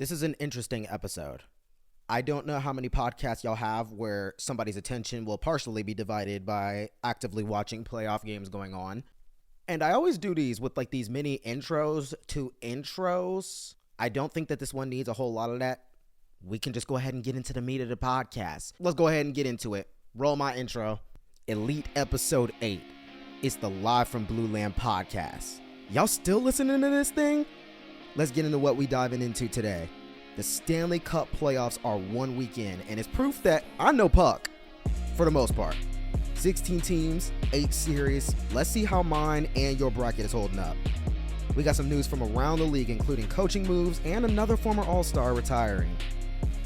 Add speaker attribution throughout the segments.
Speaker 1: This is an interesting episode. I don't know how many podcasts y'all have where somebody's attention will partially be divided by actively watching playoff games going on. And I always do these with like these mini intros to intros. I don't think that this one needs a whole lot of that. We can just go ahead and get into the meat of the podcast. Let's go ahead and get into it. Roll my intro. Elite Episode 8. It's the Live from Blueland podcast. Y'all still listening to this thing? Let's get into what we diving into today. The Stanley Cup playoffs are 1 week in, and it's proof that I know puck, for the most part. 16 teams, 8 series. Let's see how mine and your bracket is holding up. We got some news from around the league, including coaching moves and another former All-Star retiring.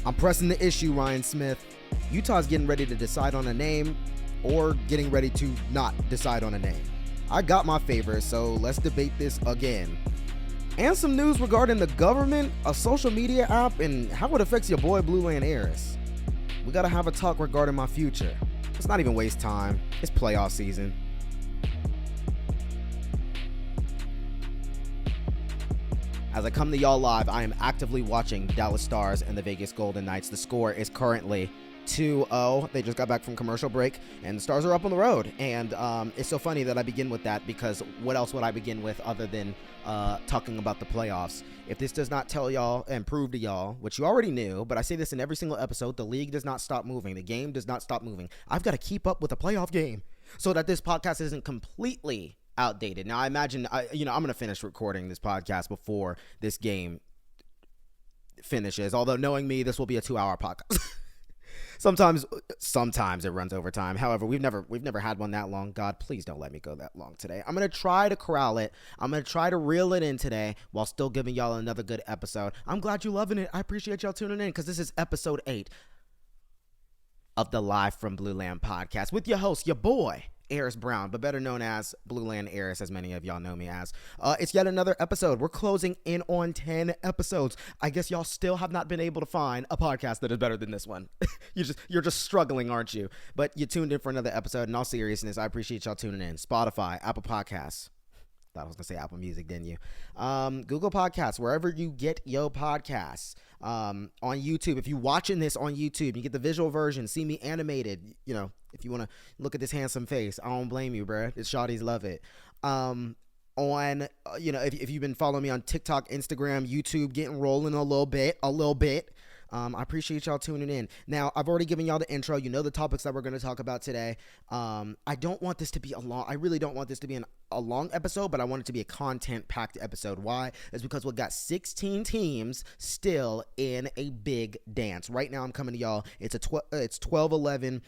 Speaker 1: I'm pressing the issue, Ryan Smith. Utah's getting ready to decide on a name, or getting ready to not decide on a name. I got my favorites, so let's debate this again. And some news regarding the government, a social media app, and how it affects your boy Blueland heiress. We gotta have a talk regarding my future. Let's not even waste time. It's playoff season. As I come to y'all live, I am actively watching Dallas Stars and the Vegas Golden Knights. The score is currently 2-0. They just got back from commercial break, and the Stars are up on the road. And it's so funny that I begin with that, because what else would I begin with other than talking about the playoffs? If this does not tell y'all and prove to y'all, which you already knew, but I say this in every single episode, the league does not stop moving. The game does not stop moving. I've got to keep up with a playoff game so that this podcast isn't completely outdated. Now, I imagine, I'm going to finish recording this podcast before this game finishes, although knowing me, this will be a 2-hour podcast. Sometimes it runs over time. However, we've never had one that long. God, please don't let me go that long today. I'm going to try to corral it. I'm going to try to reel it in today while still giving y'all another good episode. I'm glad you're loving it. I appreciate y'all tuning in, because this is episode 8 of the Live from Blueland podcast with your host, your boy, Eris Brown, but better known as Blueland Eris, as many of y'all know me as. It's yet another episode. We're closing in on 10 episodes. I guess y'all still have not been able to find a podcast that is better than this one. You're just struggling, aren't you? But you tuned in for another episode. In all seriousness, I appreciate y'all tuning in. Spotify, Apple Podcasts. Thought I was gonna say Apple Music, didn't you? Google Podcasts, wherever you get your podcasts. On YouTube, if you're watching this on YouTube, you get the visual version, see me animated. If you want to look at this handsome face, I don't blame you, bruh. It's shawties love it. If you've been following me on TikTok, Instagram, YouTube, getting rolling a little bit. I appreciate y'all tuning in. Now, I've already given y'all the intro. You know the topics that we're going to talk about today. I don't want this to be I really don't want this to be a long episode, but I want it to be a content-packed episode. Why? It's because we've got 16 teams still in a big dance. Right now, I'm coming to y'all. It's 12:11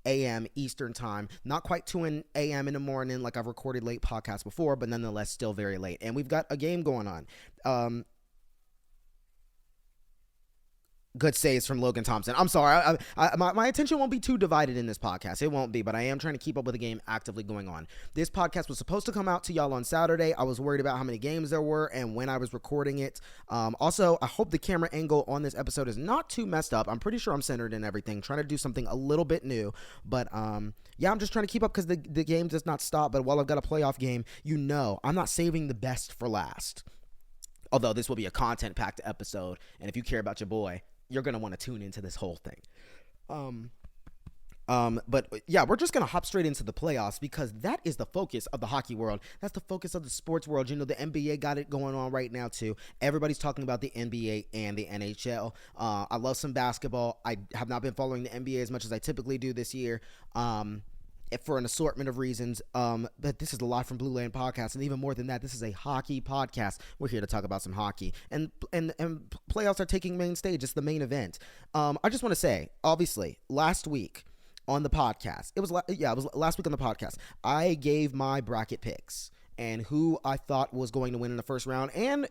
Speaker 1: a.m. Eastern time. Not quite 2 a.m. in the morning like I've recorded late podcasts before, but nonetheless still very late. And we've got a game going on. Good saves from Logan Thompson. I'm sorry. My attention won't be too divided in this podcast. It won't be, but I am trying to keep up with the game actively going on. This podcast was supposed to come out to y'all on Saturday. I was worried about how many games there were and when I was recording it. Also, I hope the camera angle on this episode is not too messed up. I'm pretty sure I'm centered in everything, trying to do something a little bit new. But I'm just trying to keep up, because the game does not stop. But while I've got a playoff game, I'm not saving the best for last. Although this will be a content-packed episode, and if you care about your boy, you're going to want to tune into this whole thing. But yeah, we're just going to hop straight into the playoffs, because that is the focus of the hockey world. That's the focus of the sports world. The NBA got it going on right now too. Everybody's talking about the NBA and the NHL. I love some basketball. I have not been following the NBA as much as I typically do this year. For an assortment of reasons, but this is the Live from Blueland podcast, and even more than that, this is a hockey podcast. We're here to talk about some hockey, and playoffs are taking main stage. It's the main event. I just want to say, obviously, last week on the podcast, it was last week on the podcast, I gave my bracket picks and who I thought was going to win in the first round, and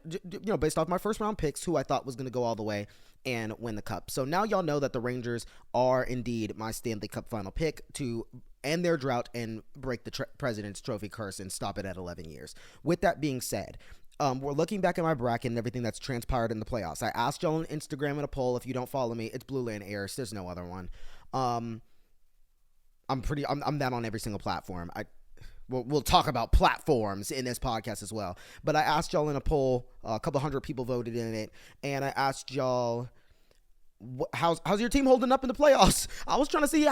Speaker 1: based off my first round picks, who I thought was going to go all the way and win the cup. So now y'all know that the Rangers are indeed my Stanley Cup final pick to end their drought and break the President's Trophy curse and stop it at 11 years. With that being said, we're looking back at my bracket and everything that's transpired in the playoffs. I asked y'all on Instagram in a poll. If you don't follow me, it's Blueland Eris. There's no other one. I'm that on every single platform. we'll talk about platforms in this podcast as well. But I asked y'all in a poll, a couple hundred people voted in it, and I asked y'all, how's your team holding up in the playoffs? I was trying to see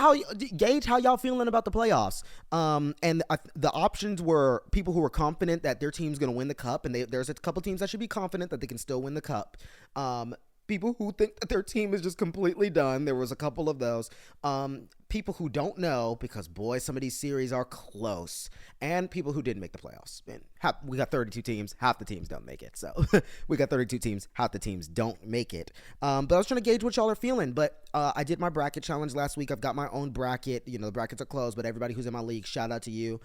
Speaker 1: gauge how y'all feeling about the playoffs. The options were people who were confident that their team's going to win the cup, and there's a couple teams that should be confident that they can still win the cup. People who think that their team is just completely done. There was a couple of those. People who don't know, because boy, some of these series are close. And people who didn't make the playoffs. And we got 32 teams. Half the teams don't make it. So we got 32 teams. Half the teams don't make it. But I was trying to gauge what y'all are feeling. But I did my bracket challenge last week. I've got my own bracket. The brackets are closed. But everybody who's in my league, shout out to you.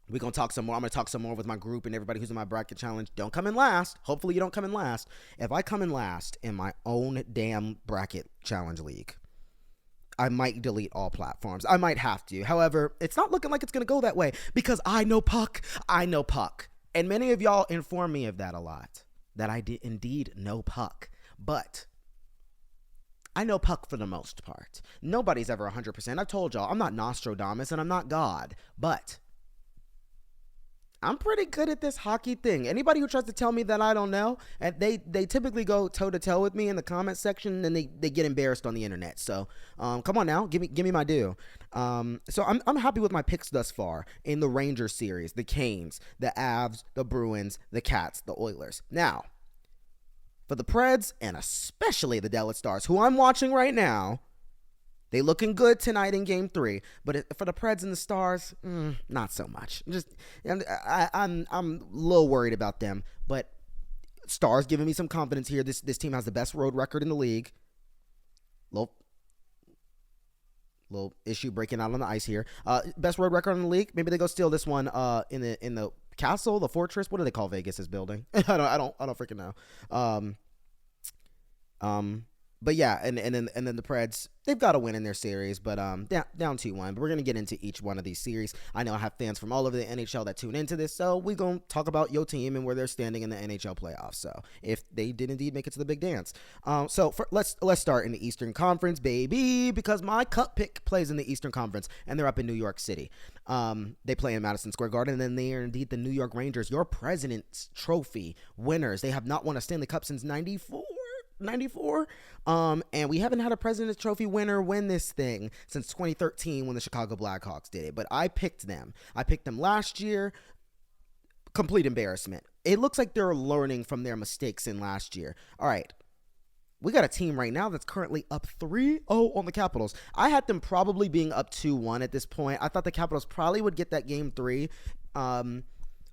Speaker 1: We're going to talk some more. I'm going to talk some more with my group and everybody who's in my bracket challenge. Don't come in last. Hopefully you don't come in last. If I come in last in my own damn bracket challenge league, I might delete all platforms. I might have to. However, it's not looking like it's going to go that way because I know Puck. And many of y'all inform me of that a lot, that I did indeed know Puck. But I know Puck for the most part. Nobody's ever 100%. I've told y'all, I'm not Nostradamus and I'm not God. But I'm pretty good at this hockey thing. Anybody who tries to tell me that I don't know, and they typically go toe-to-toe with me in the comment section, and they get embarrassed on the internet. So come on now, give me my due. So I'm happy with my picks thus far in the Rangers series, the Canes, the Avs, the Bruins, the Cats, the Oilers. Now, for the Preds, and especially the Dallas Stars, who I'm watching right now, they looking good tonight in Game 3, but for the Preds and the Stars, not so much. I'm a little worried about them, but Stars giving me some confidence here. This team has the best road record in the league. Little issue breaking out on the ice here. Best road record in the league. Maybe they go steal this one in the castle, the fortress. What do they call Vegas's building? I don't freaking know. But yeah, and then the Preds, they've got to win in their series, but down 2-1. But we're going to get into each one of these series. I know I have fans from all over the NHL that tune into this, so we're going to talk about your team and where they're standing in the NHL playoffs. So if they did indeed make it to the big dance. Let's start in the Eastern Conference, baby, because my cup pick plays in the Eastern Conference, and they're up in New York City. They play in Madison Square Garden, and then they are indeed the New York Rangers, your President's Trophy winners. They have not won a Stanley Cup since 94. And we haven't had a President's Trophy winner win this thing since 2013 when the Chicago Blackhawks did it. But I picked them last year. Complete embarrassment. It looks like they're learning from their mistakes in last year. All right. We got a team right now that's currently up 3-0 on the Capitals. I had them probably being up 2-1 at this point. I thought the Capitals probably would get that Game 3.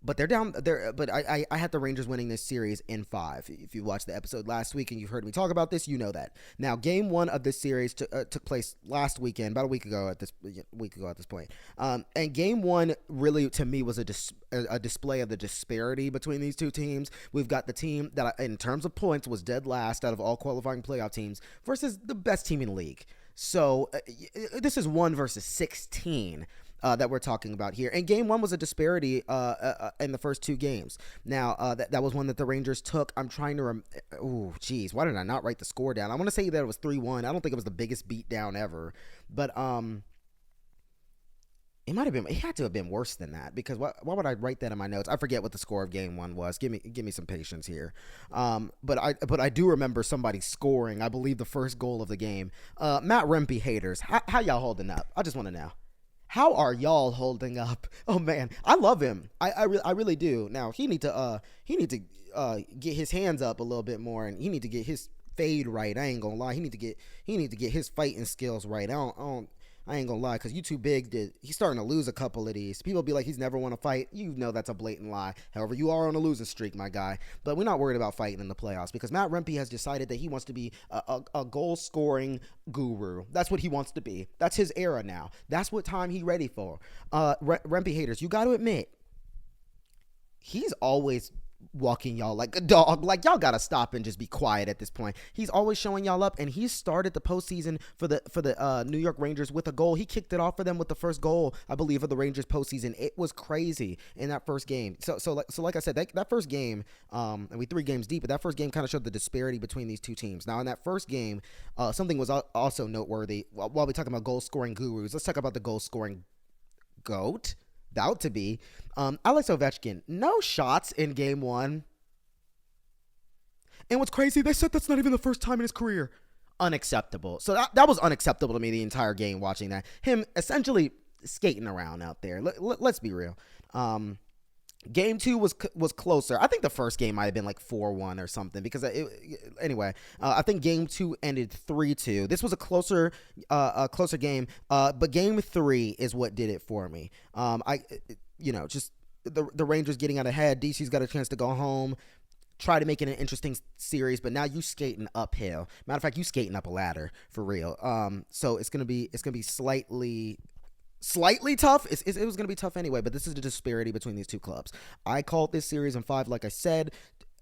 Speaker 1: But they're down there. But I had the Rangers winning this series in 5. If you watched the episode last week and you've heard me talk about this, you know that. Now, Game 1 of this series took place last weekend, about a week ago at this point. And Game 1 really, to me, was a display of the disparity between these two teams. We've got the team that, in terms of points, was dead last out of all qualifying playoff teams versus the best team in the league. So this is 1 versus 16. That we're talking about here. And Game 1 was a disparity in the first 2 games. Now, that was one that the Rangers took. I'm trying to why did I not write the score down? I want to say that it was 3-1. I don't think it was the biggest beatdown ever. But it had to have been worse than that, because why would I write that in my notes? I forget what the score of Game 1 was. Give me some patience here. But I do remember somebody scoring, I believe, the first goal of the game. Matt Rempe haters, how y'all holding up? I just want to know. How are y'all holding up? Oh man, I love him. I really do. Now he need to get his hands up a little bit more, and he need to get his fade right. I ain't gonna lie. He need to get his fighting skills right. I ain't gonna lie, because you too big. He's starting to lose a couple of these. People be like, he's never won a fight. You know that's a blatant lie. However, you are on a losing streak, my guy. But we're not worried about fighting in the playoffs, because Matt Rempe has decided that he wants to be a goal-scoring guru. That's what he wants to be. That's his era now. That's what time he's ready for. Rempe haters, you got to admit, he's always walking y'all like a dog. Like, y'all gotta stop and just be quiet at this point. He's always showing y'all up, and he started the postseason for the New York Rangers with a goal. He kicked it off for them with the first goal, I believe, of the Rangers postseason. It was crazy in that first game. So like I said, that first game, and we 3 games deep, but that first game kind of showed the disparity between these two teams. Now, in that first game, something was also noteworthy. While we talk about goal scoring gurus, let's talk about the goal scoring GOAT. about to be. Alex Ovechkin, no shots in game one. And what's crazy, they said that's not even the first time in his career. Unacceptable. So that was unacceptable to me the entire game watching that. Him essentially skating around out there. Let's be real. Game two was closer. I think the first game might have been like 4-1 or something because anyway, I think game two ended 3-2. This was a closer game. But game three is what did it for me. Just the Rangers getting out ahead. DC's got a chance to go home, try to make it an interesting series, but now you skating uphill. Matter of fact, you skating up a ladder for real. So it's gonna be slightly tough. It was going to be tough anyway, but this is the disparity between these two clubs. I called this series in 5, like I said.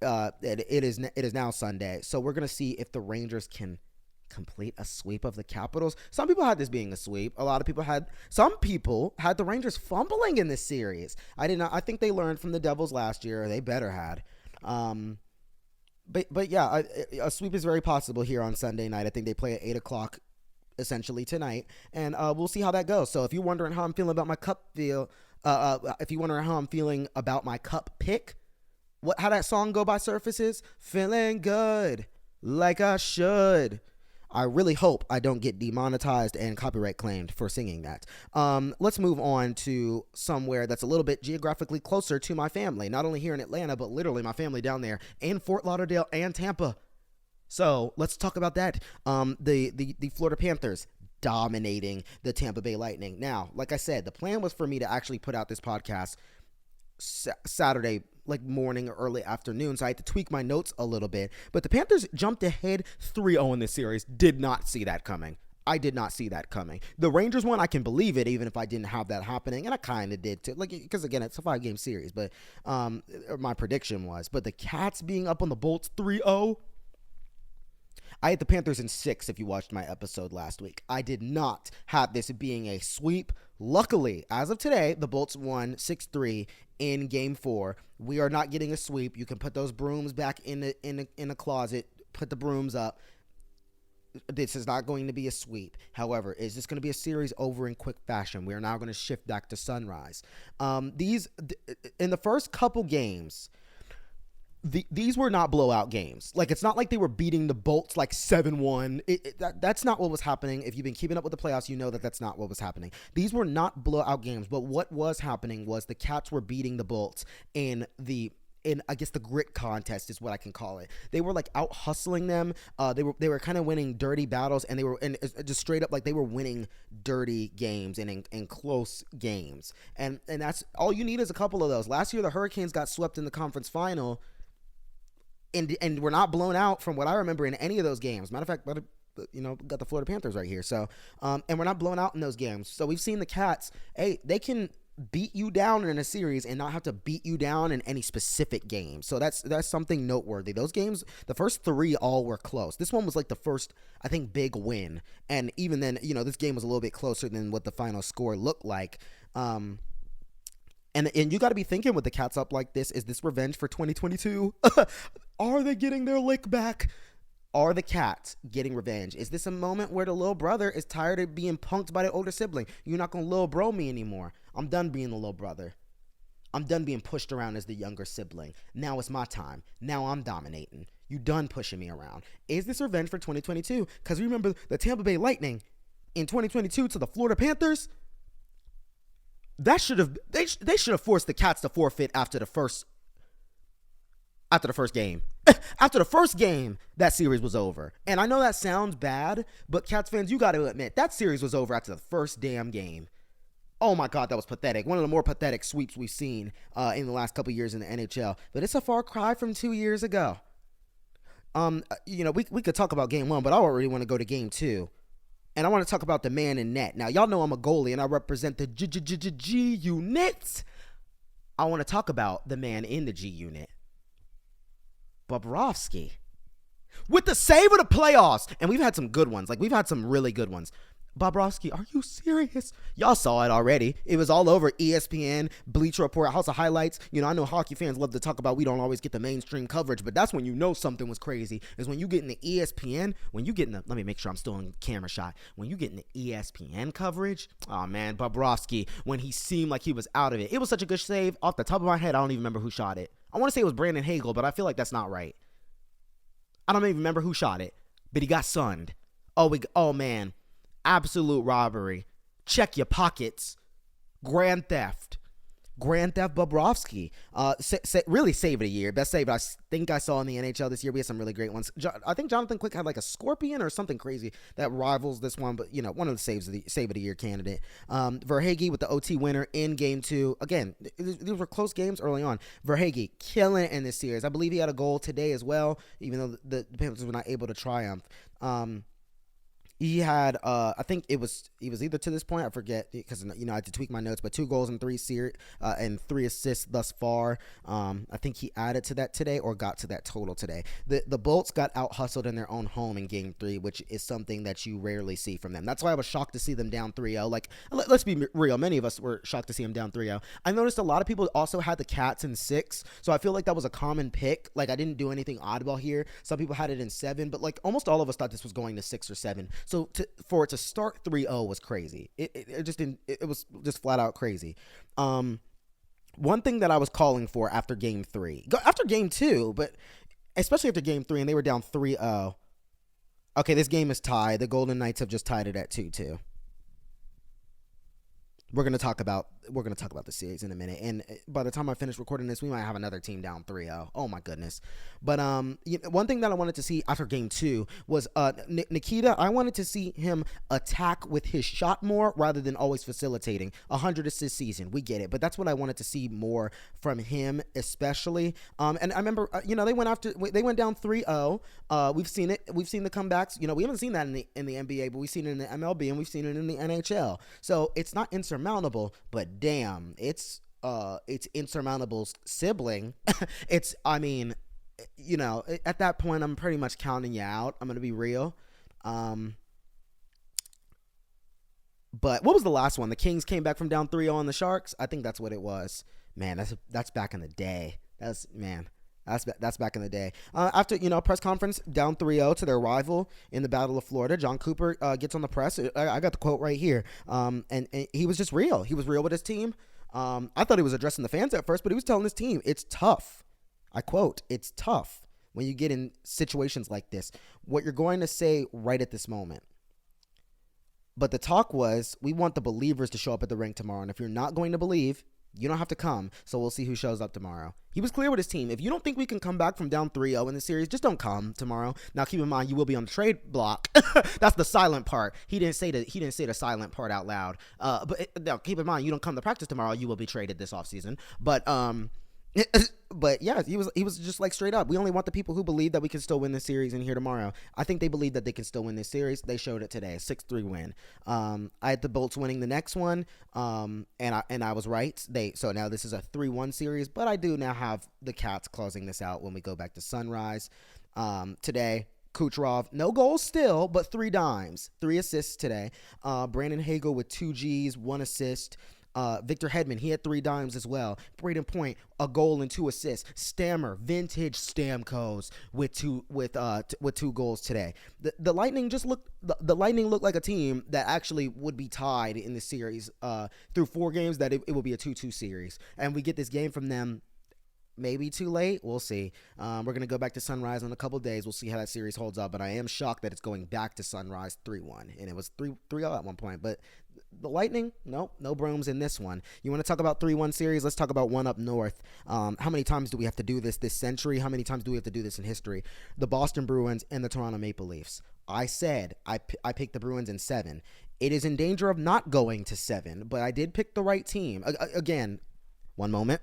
Speaker 1: It is now Sunday, so we're going to see if the Rangers can complete a sweep of the Capitals. Some people had this being a sweep. Some people had the Rangers fumbling in this series. I did not. I think they learned from the Devils last year. They better had. But yeah, a sweep is very possible here on Sunday night. I think they play at 8:00. Essentially tonight, and we'll see how that goes. So if you're wondering how I'm feeling about my cup if you're wondering how I'm feeling about my cup pick, how that song go by Surfaces, feeling good like I should. I really hope I don't get demonetized and copyright claimed for singing that. Let's move on to somewhere that's a little bit geographically closer to my family, not only here in Atlanta, but literally my family down there in Fort Lauderdale and Tampa. So let's talk about that. The Florida Panthers dominating the Tampa Bay Lightning. Now, like I said, the plan was for me to actually put out this podcast Saturday, like morning or early afternoon, so I had to tweak my notes a little bit. But the Panthers jumped ahead 3-0 in this series. Did not see that coming. I did not see that coming. The Rangers one, I can believe it, even if I didn't have that happening, and I kind of did too. Because again, it's a 5-game series, but my prediction was. But the Cats being up on the Bolts 3-0. I had the Panthers in 6 if you watched my episode last week. I did not have this being a sweep. Luckily, as of today, the Bolts won 6-3 in Game 4. We are not getting a sweep. You can put those brooms back in a closet, put the brooms up. This is not going to be a sweep. However, is this going to be a series over in quick fashion? We are now going to shift back to Sunrise. In the first couple games, these were not blowout games. Like, it's not like they were beating the Bolts like 7-1. That's not what was happening. If you've been keeping up with the playoffs, you know that that's not what was happening. These were not blowout games, but what was happening was the Cats were beating the Bolts in I guess the grit contest is what I can call it. They were like out hustling them. They were kind of winning dirty battles, and just straight up like they were winning dirty games and in close games. And that's all you need is a couple of those. Last year the Hurricanes got swept in the conference final. And we're not blown out from what I remember in any of those games. Matter of fact, got the Florida Panthers right here. So, and we're not blown out in those games. So we've seen the Cats. Hey, they can beat you down in a series and not have to beat you down in any specific game. So that's something noteworthy. Those games, the first 3 all were close. This one was like the first, I think, big win. And even then, this game was a little bit closer than what the final score looked like. And you got to be thinking with the Cats up like this, is this revenge for 2022? Are they getting their lick back? Are the Cats getting revenge? Is this a moment where the little brother is tired of being punked by the older sibling? You're not going to little bro me anymore. I'm done being the little brother. I'm done being pushed around as the younger sibling. Now it's my time. Now I'm dominating. You done pushing me around. Is this revenge for 2022? Because remember the Tampa Bay Lightning in 2022 to the Florida Panthers? They should have forced the Cats to forfeit after the first game. After the first game, that series was over. And I know that sounds bad, but Cats fans, you got to admit, that series was over after the first damn game. Oh my God, that was pathetic. One of the more pathetic sweeps we've seen in the last couple years in the NHL. But it's a far cry from 2 years ago. We could talk about game 1, but I already want to go to game 2. And I want to talk about the man in net. Now, y'all know I'm a goalie and I represent the G unit. I want to talk about the man in the G unit, Bobrovsky, with the save of the playoffs. And we've had some good ones. Like, we've had some really good ones. Bobrovsky, are you serious? Y'all saw it already. It was all over ESPN, Bleacher Report, House of Highlights. I know hockey fans love to talk about we don't always get the mainstream coverage, but that's when you know something was crazy, is when you get in the ESPN, when you get in the, let me make sure I'm still in camera shot, when you get in the ESPN coverage, oh man, Bobrovsky, when he seemed like he was out of it. It was such a good save. Off the top of my head, I don't even remember who shot it. I want to say it was Brandon Hagel, but I feel like that's not right. I don't even remember who shot it, but he got sunned. Oh man. Absolute robbery. Check your pockets. Grand theft Bobrovsky. Really save of the year. Best save I think I saw in the NHL this year. We had some really great ones. I think Jonathan Quick had like a scorpion or something crazy that rivals this one, but one of the save of the year candidate. Verhaeghe with the OT winner in game 2. Again, these were close games early on. Verhaeghe killing it in this series. I believe he had a goal today as well, even though the Panthers were not able to triumph. He had, I think it was either to this point, I forget, because I had to tweak my notes, but 2 goals and 3 assists thus far. I think he added to that today or got to that total today. The Bolts got out hustled in their own home in Game 3, which is something that you rarely see from them. That's why I was shocked to see them down 3-0. Like, let's be real, many of us were shocked to see them down 3-0. I noticed a lot of people also had the Cats in 6, so I feel like that was a common pick. Like, I didn't do anything oddball here. Some people had it in 7, but like almost all of us thought this was going to 6 or 7. So for it to start 3-0 was crazy. It just didn't. It was just flat out crazy. One thing that I was calling for after Game 3, after Game 2, but especially after Game 3, and they were down 3-0. Okay, this game is tied. The Golden Knights have just tied it at 2-2. We're gonna talk about the series in a minute, and by the time I finish recording this, we might have another team down 3-0. Oh my goodness! But one thing that I wanted to see after Game 2 was Nikita. I wanted to see him attack with his shot more rather than always facilitating. 100 assist season, we get it, but that's what I wanted to see more from him, especially. And I remember, they went down 3-0. We've seen it. We've seen the comebacks. We haven't seen that in the NBA, but we've seen it in the MLB and we've seen it in the NHL. So it's not insurmountable, but damn, it's insurmountable's sibling. At that point, I'm pretty much counting you out. I'm gonna be real. But what was the last one? The Kings came back from down 3-0 on the Sharks. I think that's what it was. Man, that's back in the day. That's back in the day. After, press conference, down 3-0 to their rival in the Battle of Florida, John Cooper gets on the press. I got the quote right here. And he was just real. He was real with his team. I thought he was addressing the fans at first, but he was telling his team, it's tough. I quote, it's tough when you get in situations like this. What you're going to say right at this moment. But the talk was, we want the believers to show up at the rink tomorrow. And if you're not going to believe, you don't have to come, so we'll see who shows up tomorrow. He was clear with his team. If you don't think we can come back from down 3-0 in the series, just don't come tomorrow. Now, keep in mind, you will be on the trade block. That's the silent part. He didn't say the silent part out loud. Now, keep in mind, you don't come to practice tomorrow, you will be traded this offseason. But yeah, he was just like straight up. We only want the people who believe that we can still win this series in here tomorrow. I think they believe that they can still win this series. They showed it today, 6-3 win. I had the Bolts winning the next one, and I was right. So now this is a 3-1 series, but I do now have the Cats closing this out when we go back to Sunrise today. Kucherov, no goals still, but 3 dimes, 3 assists today. Brandon Hagel with 2 Gs, 1 assist. Victor Hedman, he had 3 dimes as well. Braden Point, a goal and 2 assists. Stammer, vintage Stamkos with 2 goals today. The Lightning looked like a team that actually would be tied in the series through 4 games. That it will be a 2-2 series, and we get this game from them. Maybe too late. We'll see. We're going to go back to Sunrise in a couple days. We'll see how that series holds up. But I am shocked that it's going back to Sunrise 3-1. And it was 3-0 at one point. But the Lightning, no brooms in this one. You want to talk about 3-1 series? Let's talk about one up north. How many times do we have to do this century? How many times do we have to do this in history? The Boston Bruins and the Toronto Maple Leafs. I said I picked the Bruins in 7. It is in danger of not going to 7. But I did pick the right team. Again, one moment.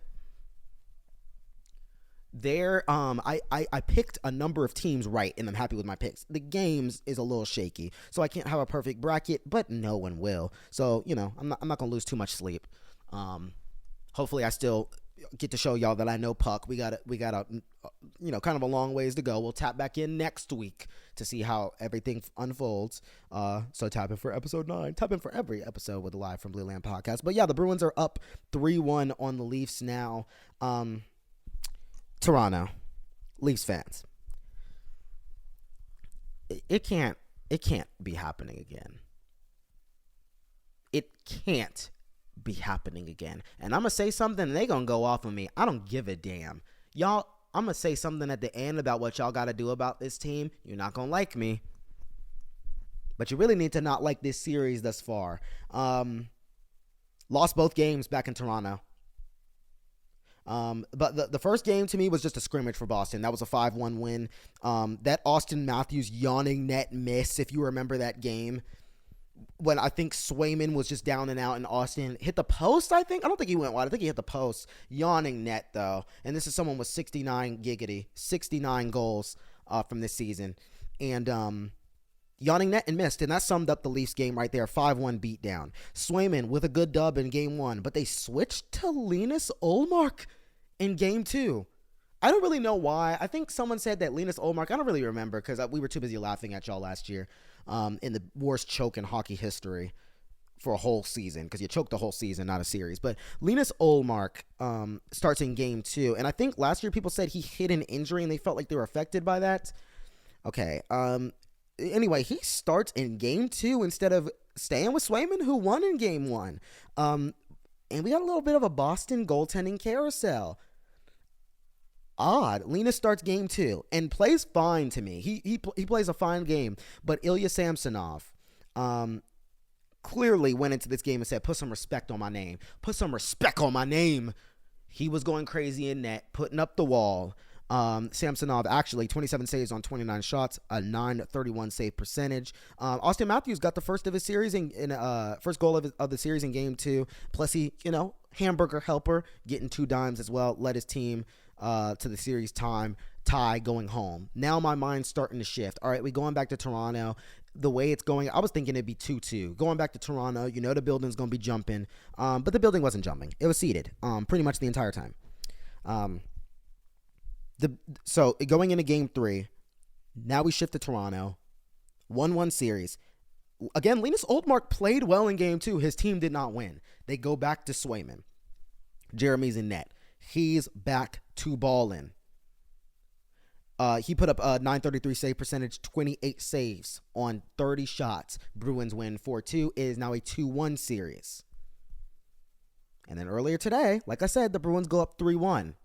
Speaker 1: I picked a number of teams right, and I'm happy with my picks. The games is a little shaky, so I can't have a perfect bracket, but no one will. So, I'm not going to lose too much sleep. Hopefully I still get to show y'all that I know puck. We got a kind of a long ways to go. We'll tap back in next week to see how everything unfolds. So tap in for episode 9. Tap in for every episode with the Live from Blueland podcast. But yeah, the Bruins are up 3-1 on the Leafs now. Toronto, Leafs fans. It can't be happening again. It can't be happening again. And I'm going to say something and they going to go off on me. I don't give a damn. Y'all, I'm going to say something at the end about what y'all got to do about this team. You're not going to like me. But you really need to not like this series thus far. Lost both games back in Toronto. But the first game to me was just a scrimmage for Boston. That was a 5-1 win. That Austin Matthews yawning net miss, if you remember that game, when I think Swayman was just down and out and Austin hit the post, I think. I don't think he went wide. I think he hit the post. Yawning net, though. And this is someone with 69 goals from this season. And yawning net and missed. And that summed up the Leafs game right there. 5-1 beatdown. Swayman with a good dub in game 1. But they switched to Linus Ullmark in game 2. I don't really know why. I think someone said that Linus Ullmark, I don't really remember because we were too busy laughing at y'all last year. In the worst choke in hockey history for a whole season, because you choked the whole season, not a series. But Linus Ullmark starts in game 2, and I think last year people said he hit an injury and they felt like they were affected by that. Okay. Anyway, he starts in game 2 instead of staying with Swayman, who won in game 1. And we got a little bit of a Boston goaltending carousel. Odd. Linus starts game 2 and plays fine to me. He plays a fine game, but Ilya Samsonov clearly went into this game and said, put some respect on my name. Put some respect on my name. He was going crazy in net, putting up the wall. Samsonov actually 27 saves on 29 shots, a .931 save percentage. Austin Matthews got the first of his series in first goal of the series in game 2. Plus he, hamburger helper, getting 2 dimes as well, led his team to the series tie going home. Now my mind's starting to shift. All right, we going back to Toronto. The way it's going, I was thinking it'd be 2-2. Going back to Toronto, the building's going to be jumping. But the building wasn't jumping. It was seated pretty much the entire time. So going into game 3, now we shift to Toronto. 1-1 series. Again, Linus Ullmark played well in game 2. His team did not win. They go back to Swayman. Jeremy's in net. He's back to ballin'. He put up a .933 save percentage, 28 saves on 30 shots. Bruins win 4-2. It is now a 2-1 series. And then earlier today, like I said, the Bruins go up 3-1.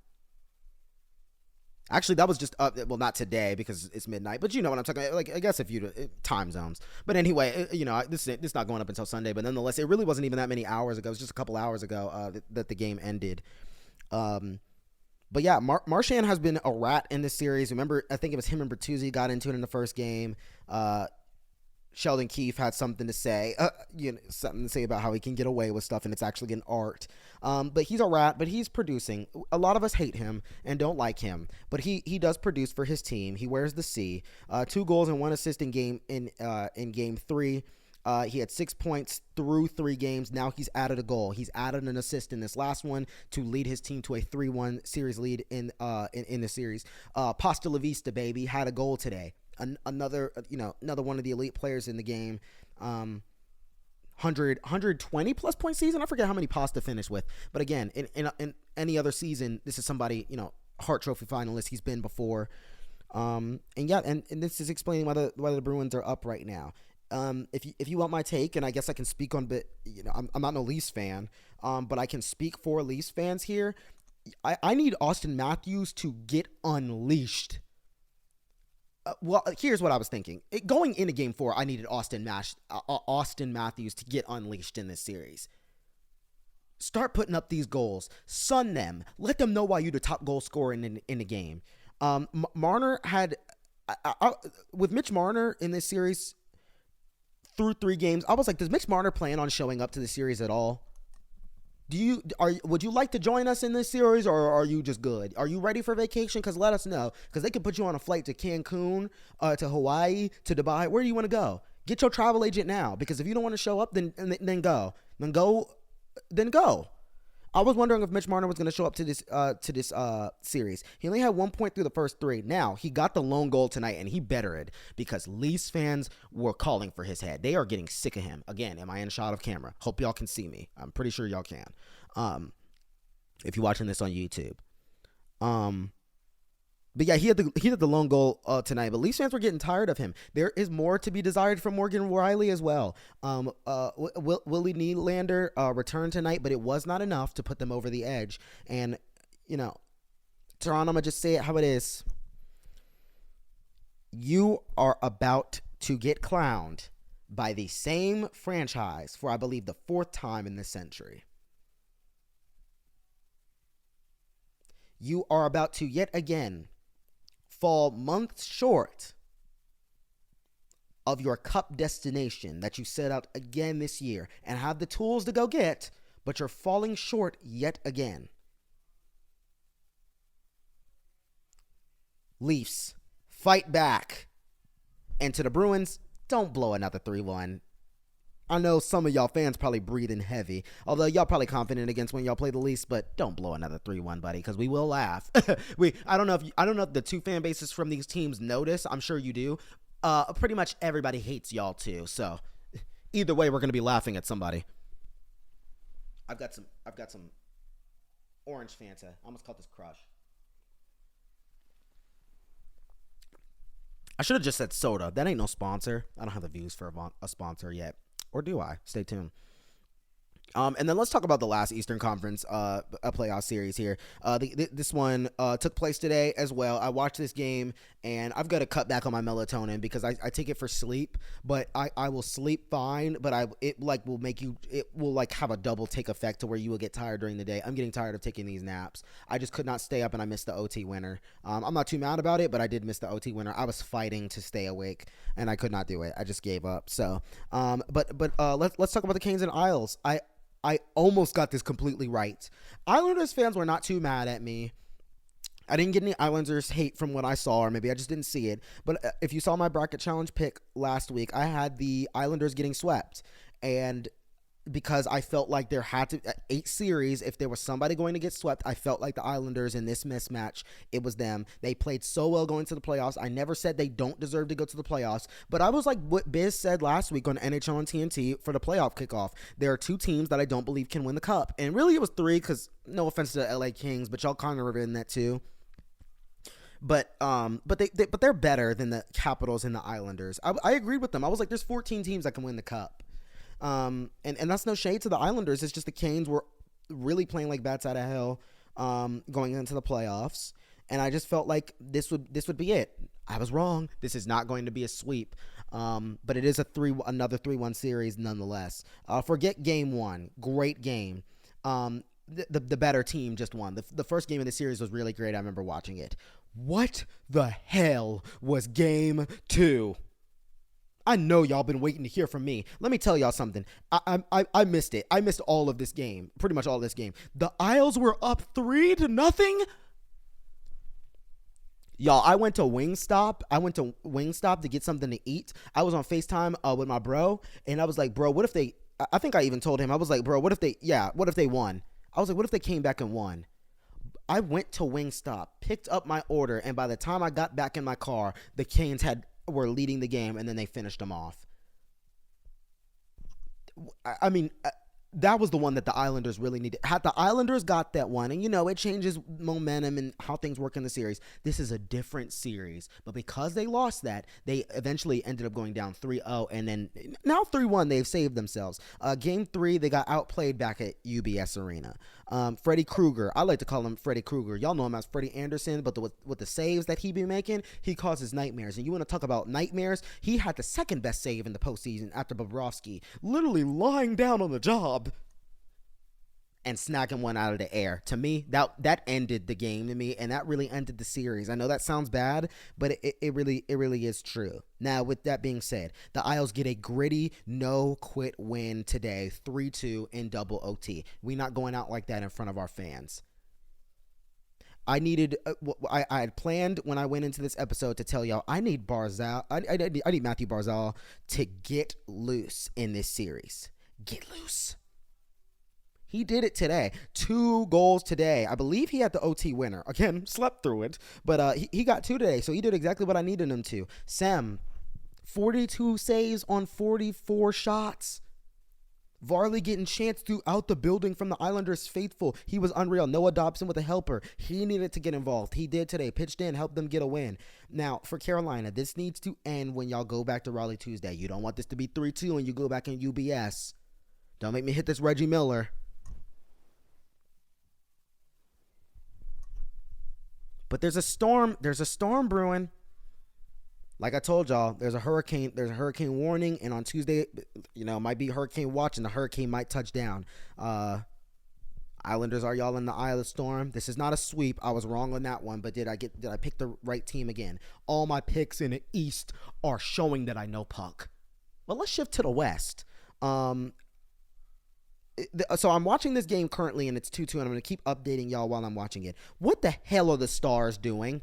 Speaker 1: Actually, that was just not today because it's midnight, but you know what I'm talking about. Like, I guess if you time zones. But anyway, this is not going up until Sunday, but nonetheless, it really wasn't even that many hours ago. It was just a couple hours ago that the game ended. But yeah, Marchand has been a rat in this series. Remember, I think it was him and Bertuzzi got into it in the first game. Sheldon Keefe had something to say, something to say about how he can get away with stuff and it's actually an art. But he's a rat, but he's producing. A lot of us hate him and don't like him, but he does produce for his team. He wears the C. 2 goals and 1 assist in game 3. He had 6 points through 3 games. Now he's added a goal. He's added an assist in this last one to lead his team to a 3-1 series lead in the series. Pasta La Vista, baby, had a goal today. Another one of the elite players in the game. 120 plus point season. I forget how many Pasta finished with, but again, in any other season, this is somebody, Hart Trophy finalist he's been before. And this is explaining why the Bruins are up right now. If you want my take, and I guess I can speak on I'm not no Leafs fan, but I can speak for Leafs fans here. I need Austin Matthews to get unleashed. Well, here's what I was thinking. Going into game 4, I needed Austin Matthews to get unleashed in this series. Start putting up these goals. Sun them. Let them know why you're the top goal scorer in the game. Marner had... with Mitch Marner in this series, through 3 games, I was like, does Mitch Marner plan on showing up to the series at all? Would you like to join us in this series, or are you just good? Are you ready for vacation? Because let us know, because they could put you on a flight to Cancun, to Hawaii, to Dubai. Where do you want to go? Get your travel agent now, because if you don't want to show up, then go. I was wondering if Mitch Marner was going to show up to this series. He only had 1 point through the first three. Now he got the lone goal tonight, and he bettered because Leafs fans were calling for his head. They are getting sick of him. Again, am I in shot of camera? Hope y'all can see me. I'm pretty sure y'all can. If you're watching this on YouTube. But yeah, he had the lone goal tonight. But Leafs fans were getting tired of him. There is more to be desired from Morgan Rielly as well. Willie Nylander returned tonight, but it was not enough to put them over the edge. And Toronto, I'm gonna just say it how it is. You are about to get clowned by the same franchise for, I believe, the fourth time in this century. You are about to yet again fall months short of your cup destination that you set out again this year and have the tools to go get, but you're falling short yet again. Leafs, fight back. And to the Bruins, don't blow another 3-1. I know some of y'all fans probably breathing heavy, although y'all probably confident against when y'all play the Leafs, but don't blow another 3-1, buddy, because we will laugh. I don't know if the two fan bases from these teams notice. I'm sure you do. Pretty much everybody hates y'all too. So either way, we're gonna be laughing at somebody. I've got some orange Fanta. I almost called this Crush. I should have just said soda. That ain't no sponsor. I don't have the views for a sponsor yet. Or do I? Stay tuned. And then let's talk about the last Eastern Conference a playoff series here. This one took place today as well. I watched this game, and I've got to cut back on my melatonin because I take it for sleep, but I will sleep fine, but it will have a double take effect to where you will get tired during the day. I'm getting tired of taking these naps. I just could not stay up, and I missed the OT winner. I'm not too mad about it, but I did miss the OT winner. I was fighting to stay awake, and I could not do it. I just gave up. So, let's talk about the Canes and Isles. I almost got this completely right. Islanders fans were not too mad at me. I didn't get any Islanders hate from what I saw, or maybe I just didn't see it. But if you saw my bracket challenge pick last week, I had the Islanders getting swept. And because I felt like there had to 8 series, if there was somebody going to get swept, I felt like the Islanders in this mismatch, it was them. They played so well going to the playoffs. I never said they don't deserve to go to the playoffs, but I was like what Biz said last week on NHL and TNT for the playoff kickoff. There are 2 teams that I don't believe can win the cup, and really it was 3 because no offense to the LA Kings, but y'all kind of were in that too. But they're better than the Capitals and the Islanders. I agreed with them. I was like, there's 14 teams that can win the cup. And that's no shade to the Islanders. It's just the Canes were really playing like bats out of hell going into the playoffs. And I just felt like this would be it. I was wrong. This is not going to be a sweep. But it is another 3-1 series nonetheless. Forget game 1. Great game. The better team just won. The first game of the series was really great. I remember watching it. What the hell was game 2? I know y'all been waiting to hear from me. Let me tell y'all something. I missed it. I missed all of this game. Pretty much all of this game. The Isles were up 3-0. Y'all, I went to Wingstop. To get something to eat. I was on FaceTime with my bro, and I was like, bro, what if they? I think I even told him. I was like, bro, what if they won? I was like, what if they came back and won? I went to Wingstop, picked up my order, and by the time I got back in my car, the Canes were leading the game, and then they finished them off. I mean, that was the one that the Islanders really needed. Had the Islanders got that one, and it changes momentum and how things work in the series. This is a different series, but because they lost that, they eventually ended up going down 3-0, and then now 3-1, they've saved themselves. Game 3, they got outplayed back at UBS Arena. Freddie Krueger, I like to call him Freddie Krueger. Y'all know him as Freddie Anderson, but with the saves that he be making, he causes nightmares. And you want to talk about nightmares? He had the second best save in the postseason after Bobrovsky, literally lying down on the job and snagging one out of the air. To me, that ended the game to me, and that really ended the series. I know that sounds bad, but it really is true. Now, with that being said, the Isles get a gritty, no-quit win today, 3-2 in double OT. We're not going out like that in front of our fans. I had planned when I went into this episode to tell y'all I need Barzal. I need Matthew Barzal to get loose in this series. Get loose. He did it today. 2 goals today. I believe he had the OT winner. Again, slept through it. But he got 2 today, so he did exactly what I needed him to. Sam, 42 saves on 44 shots. Varley getting chance throughout the building from the Islanders faithful. He was unreal. Noah Dobson with a helper. He needed to get involved. He did today. Pitched in, helped them get a win. Now, for Carolina, this needs to end when y'all go back to Raleigh Tuesday. You don't want this to be 3-2 and you go back in UBS. Don't make me hit this Reggie Miller. But there's a storm brewing. Like I told y'all, there's a hurricane warning, and on Tuesday, it might be hurricane watch, and the hurricane might touch down. Islanders, are y'all in the eye of the storm? This is not a sweep. I was wrong on that one, but did I pick the right team again? All my picks in the East are showing that I know puck. Well, let's shift to the West. So I'm watching this game currently, and it's 2-2, and I'm going to keep updating y'all while I'm watching it. What the hell are the Stars doing?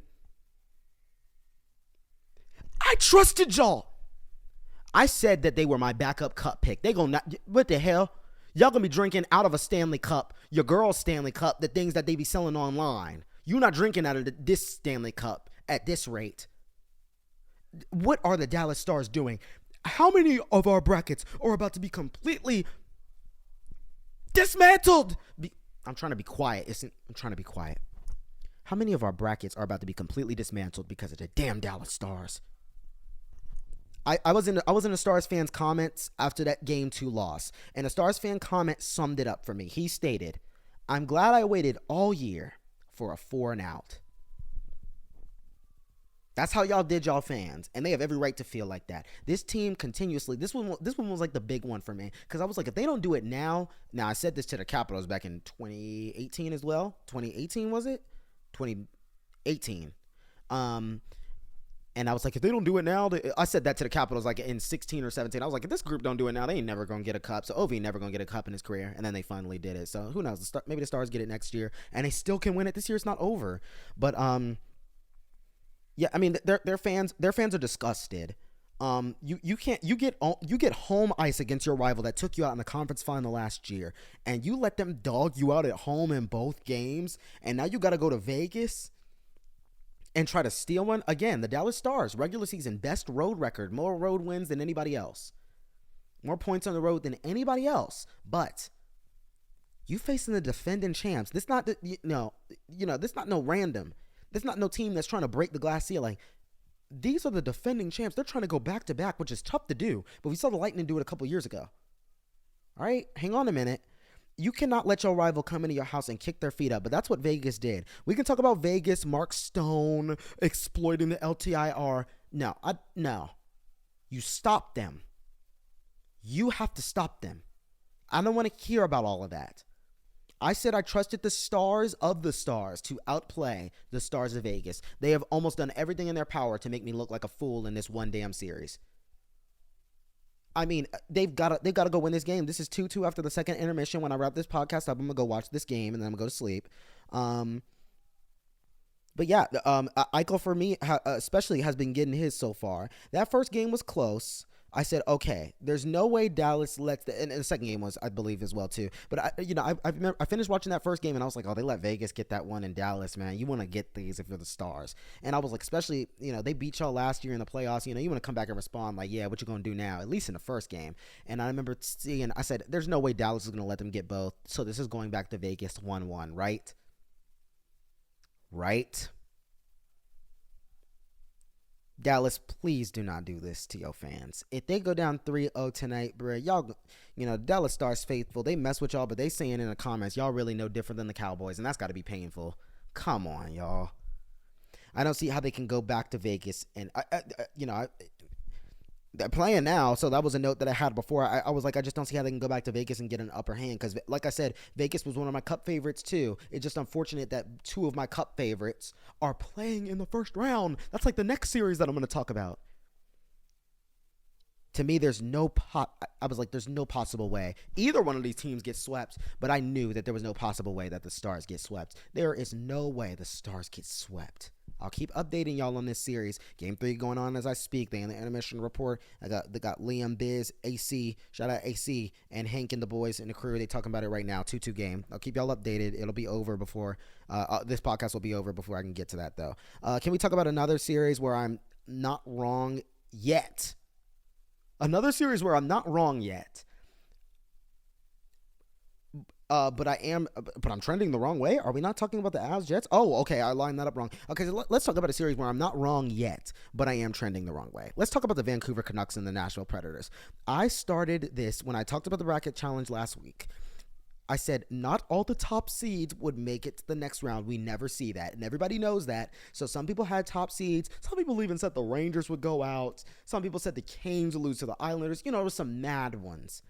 Speaker 1: I trusted y'all. I said that they were my backup cup pick. They gonna not, what the hell? Y'all gonna be drinking out of a Stanley Cup, your girl's Stanley Cup, the things that they be selling online. You not drinking out of this Stanley Cup at this rate. What are the Dallas Stars doing? How many of our brackets are about to be completely dismantled? I'm trying to be quiet. I'm trying to be quiet. How many of our brackets are about to be completely dismantled because of the damn Dallas Stars? I was in a Stars fan's comments after that Game 2 loss, and a Stars fan comment summed it up for me. He stated, "I'm glad I waited all year for a 4-and-out." That's how y'all did, y'all fans, and they have every right to feel like that. This team continuously, this one was like the big one for me, because I was like, if they don't do it now, I said this to the Capitals back in 2018 as well. 2018 was it? 2018. And I was like, if they don't do it now, I said that to the Capitals like in 16 or 17. I was like, if this group don't do it now, they ain't never going to get a cup. So Ovi never going to get a cup in his career. And then they finally did it. So who knows? Maybe the Stars get it next year. And they still can win it this year. It's not over. But, yeah, I mean, their fans are disgusted. You get home ice against your rival that took you out in the conference final last year. And you let them dog you out at home in both games. And now you got to go to Vegas and try to steal one. Again, the Dallas Stars, regular season, best road record, more road wins than anybody else. More points on the road than anybody else. But you facing the defending champs. This not this not no random. This not no team that's trying to break the glass ceiling. These are the defending champs. They're trying to go back to back, which is tough to do. But we saw the Lightning do it a couple years ago. All right, hang on a minute. You cannot let your rival come into your house and kick their feet up, but that's what Vegas did. We can talk about Vegas, Mark Stone, exploiting the LTIR. No. You stop them. You have to stop them. I don't want to hear about all of that. I said I trusted the Stars of the Stars to outplay the Stars of Vegas. They have almost done everything in their power to make me look like a fool in this one damn series. I mean, they've got to go win this game. This is 2-2 after the second intermission. When I wrap this podcast up, I'm going to go watch this game, and then I'm going to go to sleep. But yeah, Eichel, for me, especially, has been getting his so far. That first game was close. I said, okay, there's no way Dallas lets and the second game was, I believe, as well too. But I finished watching that first game and I was like, oh, they let Vegas get that one in Dallas, man. You want to get these if you're the Stars. And I was like, especially, they beat y'all last year in the playoffs. You want to come back and respond like, yeah, what you gonna do now? At least in the first game. And I remember I said, there's no way Dallas is gonna let them get both. So this is going back to Vegas 1-1, right? Right. Dallas, please do not do this to your fans. If they go down 3-0 tonight, bro, y'all, Dallas Stars faithful, they mess with y'all, but they saying in the comments, y'all really no different than the Cowboys, and that's got to be painful. Come on, y'all. I don't see how they can go back to Vegas, and, they're playing now, so that was a note that I had before. I was like, I just don't see how they can go back to Vegas and get an upper hand, because like I said, Vegas was one of my cup favorites too. It's just unfortunate that two of my cup favorites are playing in the first round. That's like the next series that I'm going to talk about. To me, there's no possible way either one of these teams gets swept, but I knew that there was no possible way that the Stars get swept. There is no way the Stars get swept. I'll keep updating y'all on this series. Game 3 going on as I speak. They in the intermission report. They got Liam, Biz, AC. Shout out AC and Hank and the boys and the crew. They talking about it right now. 2-2 game. I'll keep y'all updated. It'll be over before this podcast will be over before I can get to that though. Can we talk about another series where I'm not wrong yet? Another series where I'm not wrong yet. But I'm trending the wrong way. Are we not talking about the Avs Jets? Oh, okay, I lined that up wrong. Okay, so let's talk about a series where I'm not wrong yet, but I am trending the wrong way. Let's talk about the Vancouver Canucks and the Nashville Predators. I started this when I talked about the bracket challenge last week. I said not all the top seeds would make it to the next round. We never see that, and everybody knows that. So some people had top seeds. Some people even said the Rangers would go out. Some people said the Canes would lose to the Islanders. You know, there were some mad ones.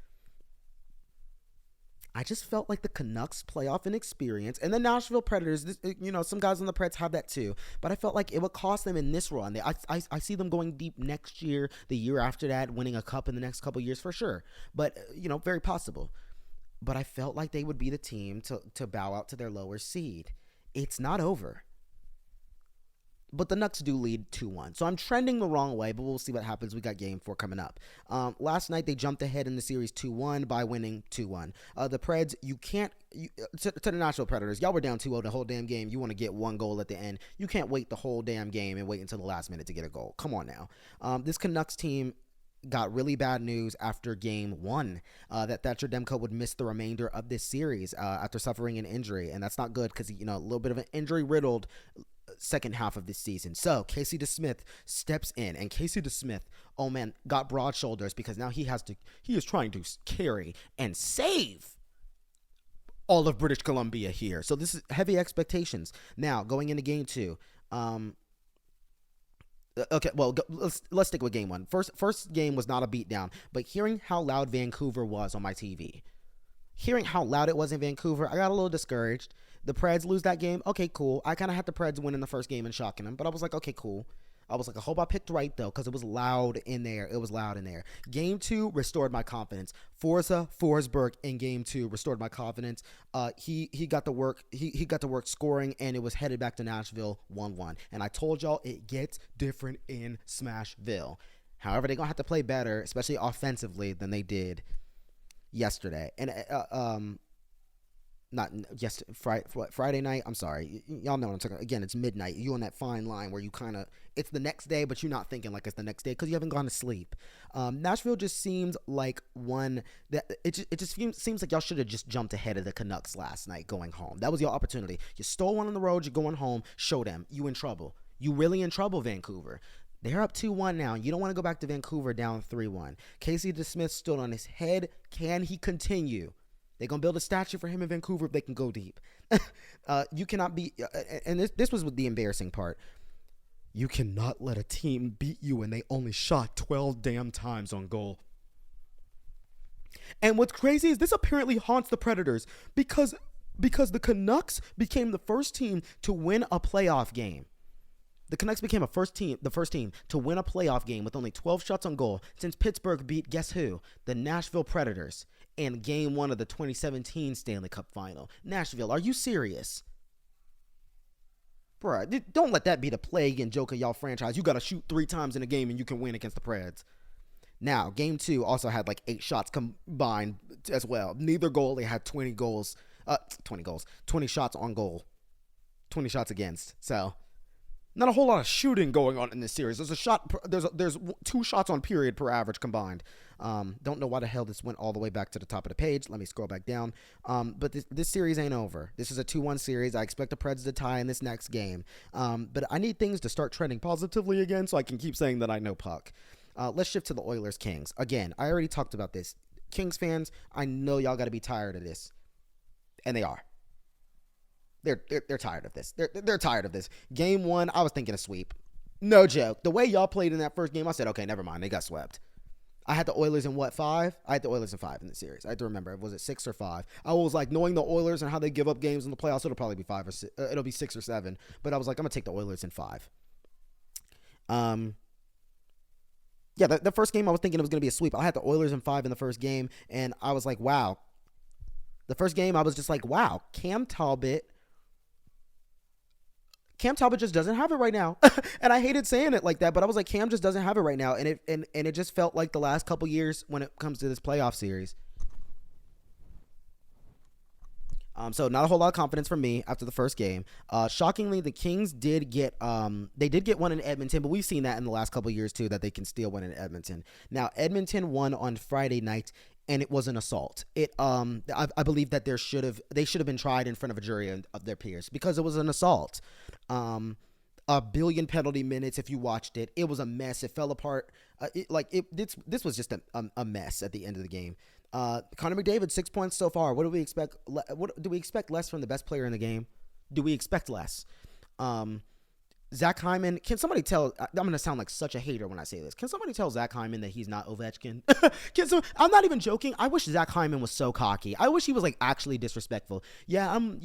Speaker 1: I just felt like the Canucks playoff inexperience and the Nashville Predators, some guys on the Preds have that too, but I felt like it would cost them in this run. I see them going deep next year, the year after that, winning a cup in the next couple years for sure, but, very possible. But I felt like they would be the team to bow out to their lower seed. It's not over. But the Nucks do lead 2-1. So I'm trending the wrong way, but we'll see what happens. We got game 4 coming up. Last night, they jumped ahead in the series 2-1 by winning 2-1. The Preds, to the Nashville Predators, y'all were down 2-0 the whole damn game. You want to get one goal at the end. You can't wait the whole damn game and wait until the last minute to get a goal. Come on now. This Canucks team got really bad news after game 1 that Thatcher Demko would miss the remainder of this series after suffering an injury. And that's not good because, a little bit of an injury-riddled second half of this season. So Casey DeSmith steps in, and Casey DeSmith, oh man, got broad shoulders because now he is trying to carry and save all of British Columbia here. So this is heavy expectations. Now going into game 2, okay, well, let's stick with game 1. First game was not a beatdown, but hearing how loud Vancouver was on my TV, hearing how loud it was in Vancouver, I got a little discouraged. The Preds lose that game. Okay, cool. I kind of had the Preds win in the first game and shocking them, but I was like, okay, cool. I was like, I hope I picked right, though, because it was loud in there. It was loud in there. Game 2 restored my confidence. Forza Forsberg in game 2 restored my confidence. He got to work. He got to work scoring, and it was headed back to Nashville 1-1. And I told y'all it gets different in Smashville. However, they're going to have to play better, especially offensively, than they did yesterday. And not yesterday, Friday night. I'm sorry. Y'all know what I'm talking about. Again, it's midnight. You on that fine line where you kind of, it's the next day, but you're not thinking like it's the next day because you haven't gone to sleep. Nashville just seems like one that it just seems like y'all should have just jumped ahead of the Canucks last night going home. That was your opportunity. You stole one on the road. You're going home. Show them. You in trouble. You really in trouble, Vancouver. They're up 2-1 now. You don't want to go back to Vancouver down 3-1. Casey DeSmith stood on his head. Can he continue? They're going to build a statue for him in Vancouver if they can go deep. You cannot be, and this was the embarrassing part. You cannot let a team beat you and they only shot 12 damn times on goal. And what's crazy is this apparently haunts the Predators because the Canucks became the first team to win a playoff game. The Canucks became the first team to win a playoff game with only 12 shots on goal since Pittsburgh beat, guess who? The Nashville Predators in game 1 of the 2017 Stanley Cup Final. Nashville, are you serious? Bruh, don't let that be the plague and joke of y'all franchise. You got to shoot 3 times in a game and you can win against the Preds. Now, game 2 also had like 8 shots combined as well. Neither goalie had 20 shots on goal. 20 shots against. So, not a whole lot of shooting going on in this series. There's 2 shots on period per average combined. Don't know why the hell this went all the way back to the top of the page. Let me scroll back down. But this series ain't over. This is a 2-1 series. I expect the Preds to tie in this next game. But I need things to start trending positively again so I can keep saying that I know puck. Let's shift to the Oilers Kings. Again, I already talked about this. Kings fans, I know y'all got to be tired of this. And they are. They're tired of this. They're tired of this. Game 1, I was thinking a sweep. No joke. The way y'all played in that first game, I said, okay, never mind. They got swept. I had the Oilers in 5? I had the Oilers in 5 in the series. I have to remember. Was it 6 or 5? I was like, knowing the Oilers and how they give up games in the playoffs, it'll probably be 5 or 6. It'll be 6 or 7. But I was like, I'm gonna take the Oilers in 5. Yeah, the first game I was thinking it was gonna be a sweep. I had the Oilers in 5 in the first game, and I was like, wow. The first game I was just like, wow, Cam Talbot Cam Talbot just doesn't have it right now. And I hated saying it like that, but I was like, Cam just doesn't have it right now. And it just felt like the last couple years when it comes to this playoff series. So not a whole lot of confidence from me after the first game. Shockingly, the Kings did get one in Edmonton, but we've seen that in the last couple of years too, that they can steal one in Edmonton. Now Edmonton won on Friday night, and it was an assault. I believe that they should have been tried in front of a jury of their peers because it was an assault. A billion penalty minutes. If you watched it, it was a mess. It fell apart. This was just a mess at the end of the game. Connor McDavid, 6 points so far. What do we expect? What do we expect less from the best player in the game? Do we expect less? Zach Hyman, can somebody tell? I'm going to sound like such a hater when I say this. Can somebody tell Zach Hyman that he's not Ovechkin? I'm not even joking. I wish Zach Hyman was so cocky. I wish he was like actually disrespectful. I'm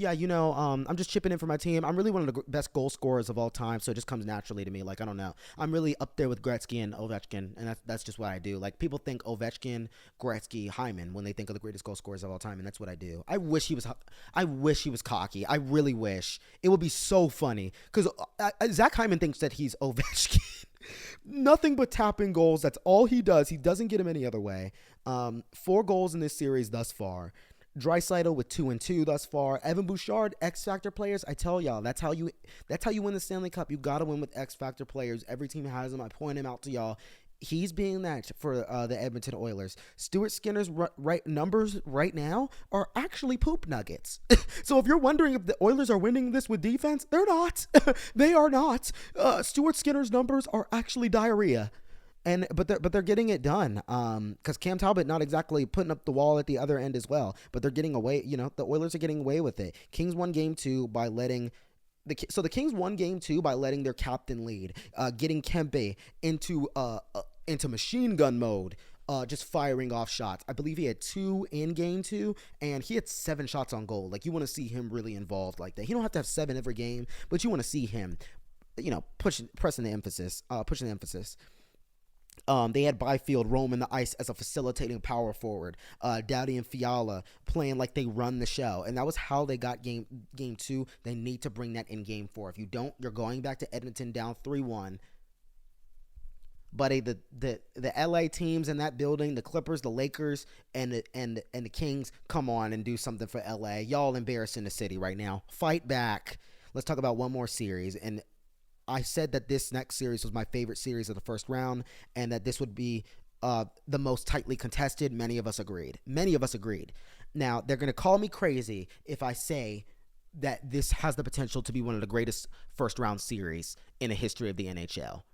Speaker 1: just chipping in for my team. I'm really one of the best goal scorers of all time, so it just comes naturally to me. Like, I don't know. I'm really up there with Gretzky and Ovechkin, and that's just what I do. Like, people think Ovechkin, Gretzky, Hyman when they think of the greatest goal scorers of all time, and that's what I do. I wish he was cocky. I really wish. It would be so funny because Zach Hyman thinks that he's Ovechkin. Nothing but tapping goals. That's all he does. He doesn't get him any other way. 4 goals in this series thus far. Draisaitl with 2 and 2 thus far. Evan Bouchard, X Factor players. I tell y'all, that's how you win the Stanley Cup. You gotta win with X Factor players. Every team has them. I point him out to y'all. He's being that for the Edmonton Oilers. Stuart Skinner's numbers right now are actually poop nuggets. So if you're wondering if the Oilers are winning this with defense, they're not. They are not. Stuart Skinner's numbers are actually diarrhea. But they're getting it done. Because Cam Talbot not exactly putting up the wall at the other end as well. But they're getting away. The Oilers are getting away with it. Kings won game 2 by letting. The Kings won game 2 by letting their captain lead, getting Kempe into machine gun mode, just firing off shots. I believe he had 2 in game 2, and he had 7 shots on goal. Like, you want to see him really involved like that. He don't have to have 7 every game, but you want to see him, pushing the emphasis. They had Byfield roaming the ice as a facilitating power forward. Doughty and Fiala playing like they run the show. And that was how they got game 2. They need to bring that in game 4. If you don't, you're going back to Edmonton down 3-1. But the LA teams in that building, the Clippers, the Lakers, and the Kings, come on and do something for LA. Y'all embarrassing the city right now. Fight back. Let's talk about one more series. And I said that this next series was my favorite series of the first round, and that this would be the most tightly contested. Many of us agreed. Now, they're going to call me crazy if I say that this has the potential to be one of the greatest first-round series in the history of the NHL.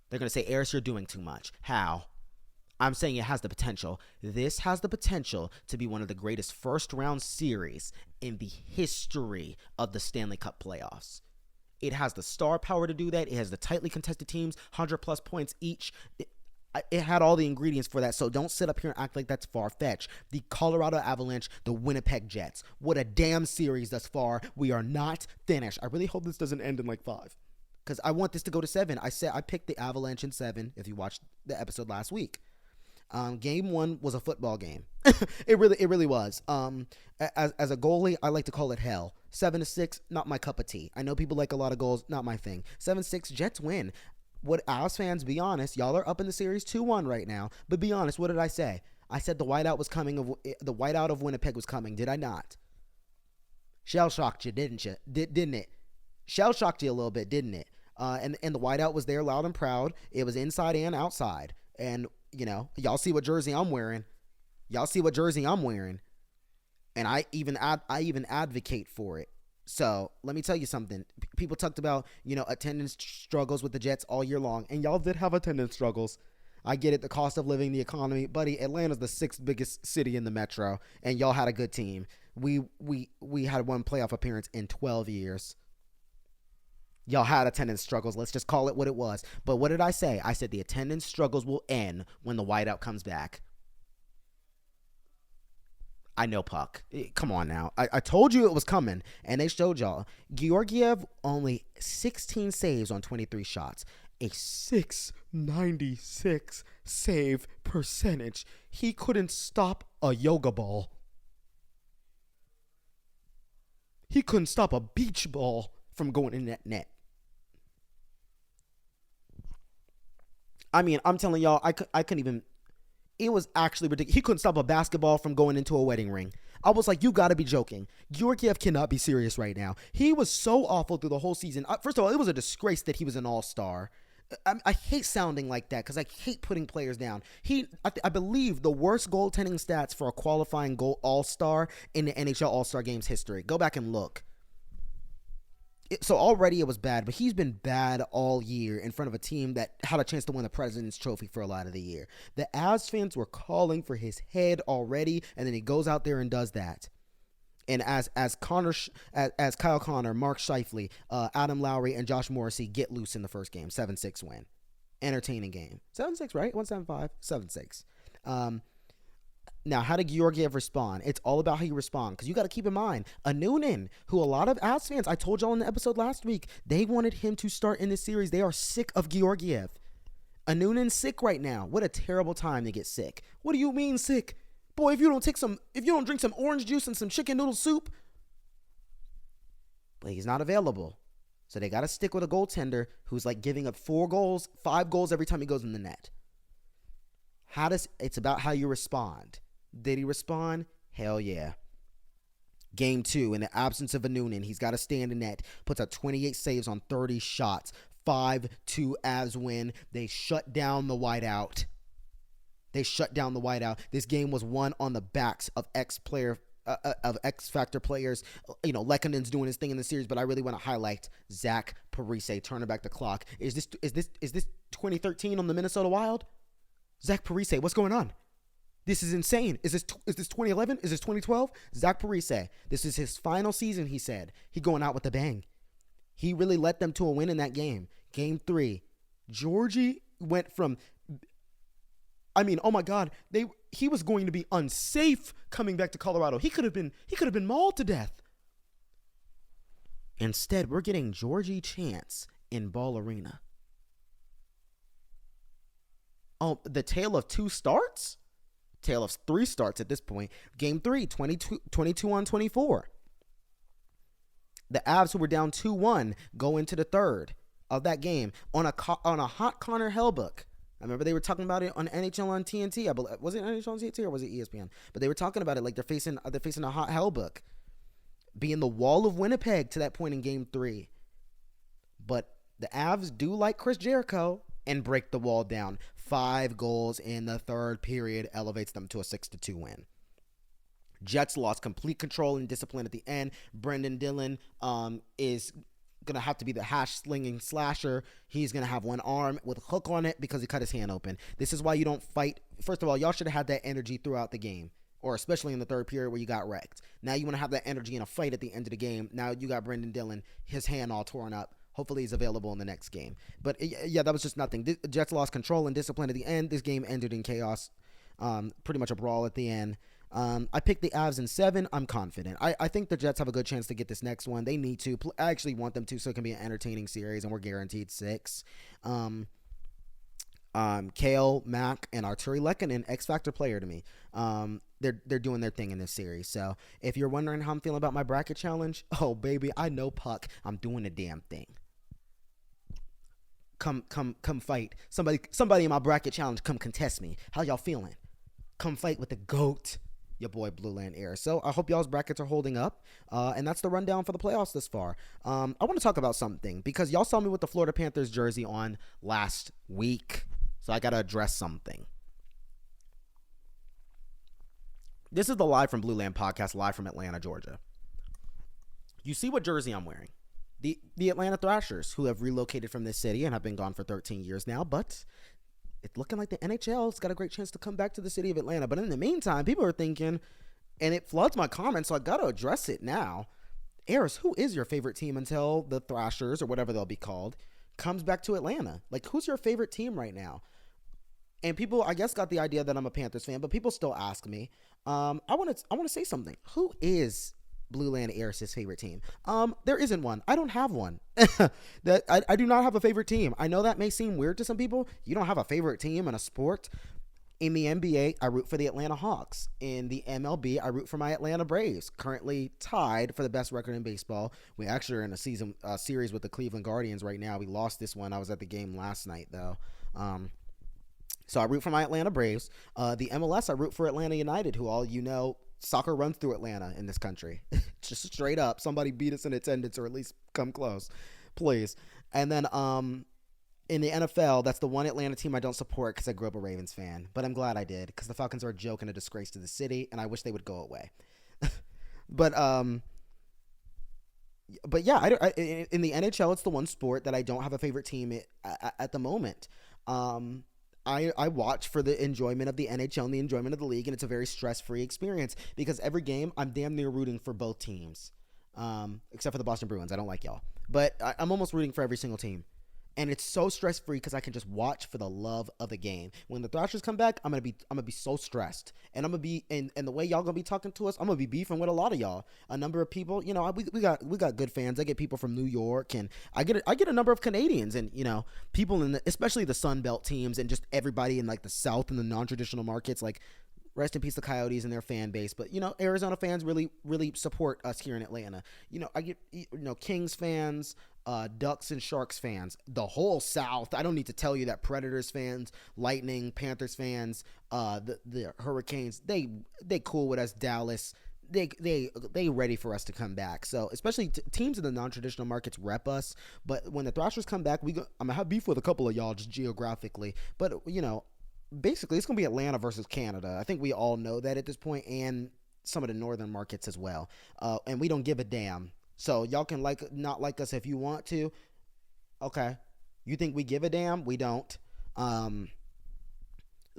Speaker 1: They're going to say, Eris, you're doing too much. How? I'm saying it has the potential. This has the potential to be one of the greatest first-round series in the history of the Stanley Cup playoffs. It has the star power to do that. It has the tightly contested teams, 100-plus points each. It had all the ingredients for that, so don't sit up here and act like that's far-fetched. The Colorado Avalanche, the Winnipeg Jets. What a damn series thus far. We are not finished. I really hope this doesn't end in like 5. Because I want this to go to 7. I picked the Avalanche in 7, if you watched the episode last week. Game 1 was a football game. It really was. As a goalie, I like to call it hell. 7-6, not my cup of tea. I know people like a lot of goals, not my thing. 7-6, Jets win. What, Avs fans, be honest, y'all are up in the series 2-1 right now. But be honest, what did I say? I said the whiteout was coming. The whiteout of Winnipeg was coming. Did I not? Shell shocked you, didn't you? Didn't it? Shell shocked you a little bit, didn't it? And the whiteout was there, loud and proud. It was inside and outside. And y'all see what jersey I'm wearing. And I even advocate for it. So let me tell you something. People talked about attendance struggles with the Jets all year long, and y'all did have attendance struggles. I get it, the cost of living, the economy, buddy. Atlanta's the 6th biggest city in the metro, and y'all had a good team. We had one playoff appearance in 12 years. Y'all had attendance struggles. Let's just call it what it was. But what did I say? I said the attendance struggles will end when the whiteout comes back. I know, Puck. Come on now. I told you it was coming, and they showed y'all. Georgiev only 16 saves on 23 shots. A 696 save percentage. He couldn't stop a yoga ball. He couldn't stop a beach ball from going in that net. I mean, I'm telling y'all, I couldn't even. It was actually ridiculous. He couldn't stop a basketball from going into a wedding ring. I was like, you got to be joking. Georgiev cannot be serious right now. He was so awful through the whole season. First of all, it was a disgrace that he was an all-star. I hate sounding like that because I hate putting players down. I believe, the worst goaltending stats for a qualifying goal all-star in the NHL All-Star Games history. Go back and look. So already it was bad, but he's been bad all year in front of a team that had a chance to win the President's Trophy for a lot of the year. The Avs fans were calling for his head already, and then he goes out there and does that. And as Kyle Connor, Mark Scheifele, Adam Lowry, and Josh Morrissey get loose in the first game, 7-6 win. Entertaining game. 7-6, right? 1-7-5, 7-6. Now, how did Georgiev respond? It's all about how you respond, because you got to keep in mind, Anunin, who a lot of Avs fans, I told y'all in the episode last week, they wanted him to start in this series. They are sick of Georgiev. Anunin's sick right now. What a terrible time to get sick. What do you mean sick? Boy, if you don't drink some orange juice and some chicken noodle soup. But he's not available. So they got to stick with a goaltender who's like giving up 5 goals every time he goes in the net. It's about how you respond. Did he respond? Hell yeah. Game 2, in the absence of Anunin, he's got to stay in the net. Puts up 28 saves on 30 shots. 5-2 Avs win. They shut down the whiteout. This game was won on the backs of X Factor players. You know, Lekkonen's doing his thing in the series, but I really want to highlight Zach Parise turning back the clock. Is this 2013 on the Minnesota Wild? Zach Parise, what's going on? This is insane. Is this 2011? Is this 2012? Zach Parise, this is his final season, he said. He going out with a bang. He really led them to a win in that game. Game 3, Georgie went from, oh my God, he was going to be unsafe coming back to Colorado. He could have been mauled to death. Instead, we're getting Georgie Chance in Ball Arena. Oh, the tale of 2 starts? Tale of 3 starts at this point. Game 3, 22-24. The Avs, who were down 2-1, go into the third of that game on a hot Connor Hellbuck. I remember they were talking about it on NHL on TNT. I believe, was it NHL on TNT or was it ESPN? But they were talking about it like they're facing a hot Hellbuck, being the wall of Winnipeg to that point in Game 3. But the Avs do like Chris Jericho and break the wall down. 5 goals in the third period elevates them to a 6-2 win. Jets lost complete control and discipline at the end. Brendan Dillon is going to have to be the hash-slinging slasher. He's going to have one arm with a hook on it because he cut his hand open. This is why you don't fight. First of all, y'all should have had that energy throughout the game, or especially in the third period where you got wrecked. Now you want to have that energy in a fight at the end of the game. Now you got Brendan Dillon, his hand all torn up. Hopefully he's available in the next game. But yeah, that was just nothing. The Jets lost control and discipline at the end. This game ended in chaos. Pretty much a brawl at the end. I picked the Avs in 7. I'm confident. I think the Jets have a good chance to get this next one. They need to. I actually want them to, so it can be an entertaining series, and we're guaranteed 6. Kale, Mack, and Arturi Lekkonen, X-Factor player to me. They're doing their thing in this series. So if you're wondering how I'm feeling about my bracket challenge, oh, baby, I know puck. I'm doing the damn thing. Come fight. Somebody in my bracket challenge, come contest me. How y'all feeling? Come fight with the GOAT, your boy Blueland Air. So I hope y'all's brackets are holding up. And that's the rundown for the playoffs this far. I want to talk about something because y'all saw me with the Florida Panthers jersey on last week. So I got to address something. This is the Live from Blueland podcast, live from Atlanta, Georgia. You see what jersey I'm wearing. The Atlanta Thrashers, who have relocated from this city and have been gone for 13 years now, but it's looking like the NHL's got a great chance to come back to the city of Atlanta. But in the meantime, people are thinking, and it floods my comments, so I got to address it now. Eris, who is your favorite team until the Thrashers, or whatever they'll be called, comes back to Atlanta? Like, who's your favorite team right now? And people, I guess, got the idea that I'm a Panthers fan, but people still ask me. I want to say something. Who is Blueland Eris' favorite team? There isn't one. I don't have one. I do not have a favorite team. I know that may seem weird to some people. You don't have a favorite team in a sport. In the NBA, I root for the Atlanta Hawks. In the MLB, I root for my Atlanta Braves, currently tied for the best record in baseball. We actually are in a series with the Cleveland Guardians right now. We lost this one. I was at the game last night, though. So I root for my Atlanta Braves. The MLS, I root for Atlanta United, who all you know, soccer runs through Atlanta in this country. Just straight up. Somebody beat us in attendance or at least come close, please. And then in the NFL, that's the one Atlanta team I don't support because I grew up a Ravens fan. But I'm glad I did because the Falcons are a joke and a disgrace to the city, and I wish they would go away. but yeah, in the NHL, it's the one sport that I don't have a favorite team at the moment. I watch for the enjoyment of the NHL and the enjoyment of the league, and it's a very stress-free experience because every game I'm damn near rooting for both teams, except for the Boston Bruins. I don't like y'all, but I'm almost rooting for every single team. And it's so stress-free because I can just watch for the love of the game. When the Thrashers come back, I'm gonna be so stressed, and I'm gonna be and the way y'all gonna be talking to us, I'm gonna be beefing with a lot of y'all. A number of people, you know, we got good fans. I get people from New York, and I get a number of Canadians, and you know, people especially the Sun Belt teams, and just everybody in like the South and the non-traditional markets, like. Rest in peace, the Coyotes and their fan base. But, you know, Arizona fans really, really support us here in Atlanta. You know, I get, you know, Kings fans, Ducks and Sharks fans, the whole South. I don't need to tell you that Predators fans, Lightning, Panthers fans, the Hurricanes, they cool with us, Dallas. They ready for us to come back. So especially teams in the non-traditional markets rep us. But when the Thrashers come back, I'm gonna have beef with a couple of y'all just geographically. But, you know, basically, it's going to be Atlanta versus Canada. I think we all know that at this point, and some of the northern markets as well. And we don't give a damn. So y'all can not like us if you want to. Okay. You think we give a damn? We don't.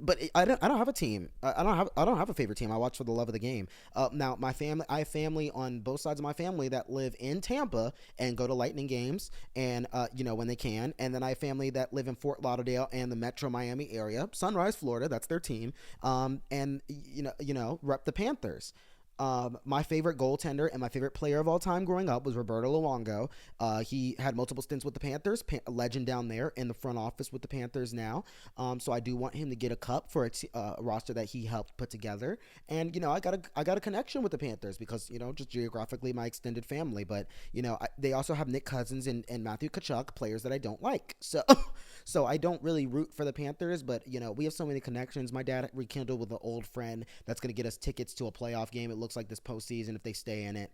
Speaker 1: But I don't have a team. I don't have a favorite team. I watch for the love of the game. Now I have family on both sides of my family that live in Tampa and go to Lightning games, and you know, when they can. And then I have family that live in Fort Lauderdale and the Metro Miami area, Sunrise, Florida. That's their team. And you know, rep the Panthers. My favorite goaltender and my favorite player of all time growing up was Roberto Luongo. He had multiple stints with the Panthers, a legend down there in the front office with the Panthers now. So I do want him to get a cup for a roster that he helped put together. And, you know, I got a connection with the Panthers because, you know, just geographically my extended family. But, you know, they also have Nick Cousins and Matthew Tkachuk, players that I don't like. So I don't really root for the Panthers, but, you know, we have so many connections. My dad rekindled with an old friend that's going to get us tickets to a playoff game. It looks like this postseason if they stay in it.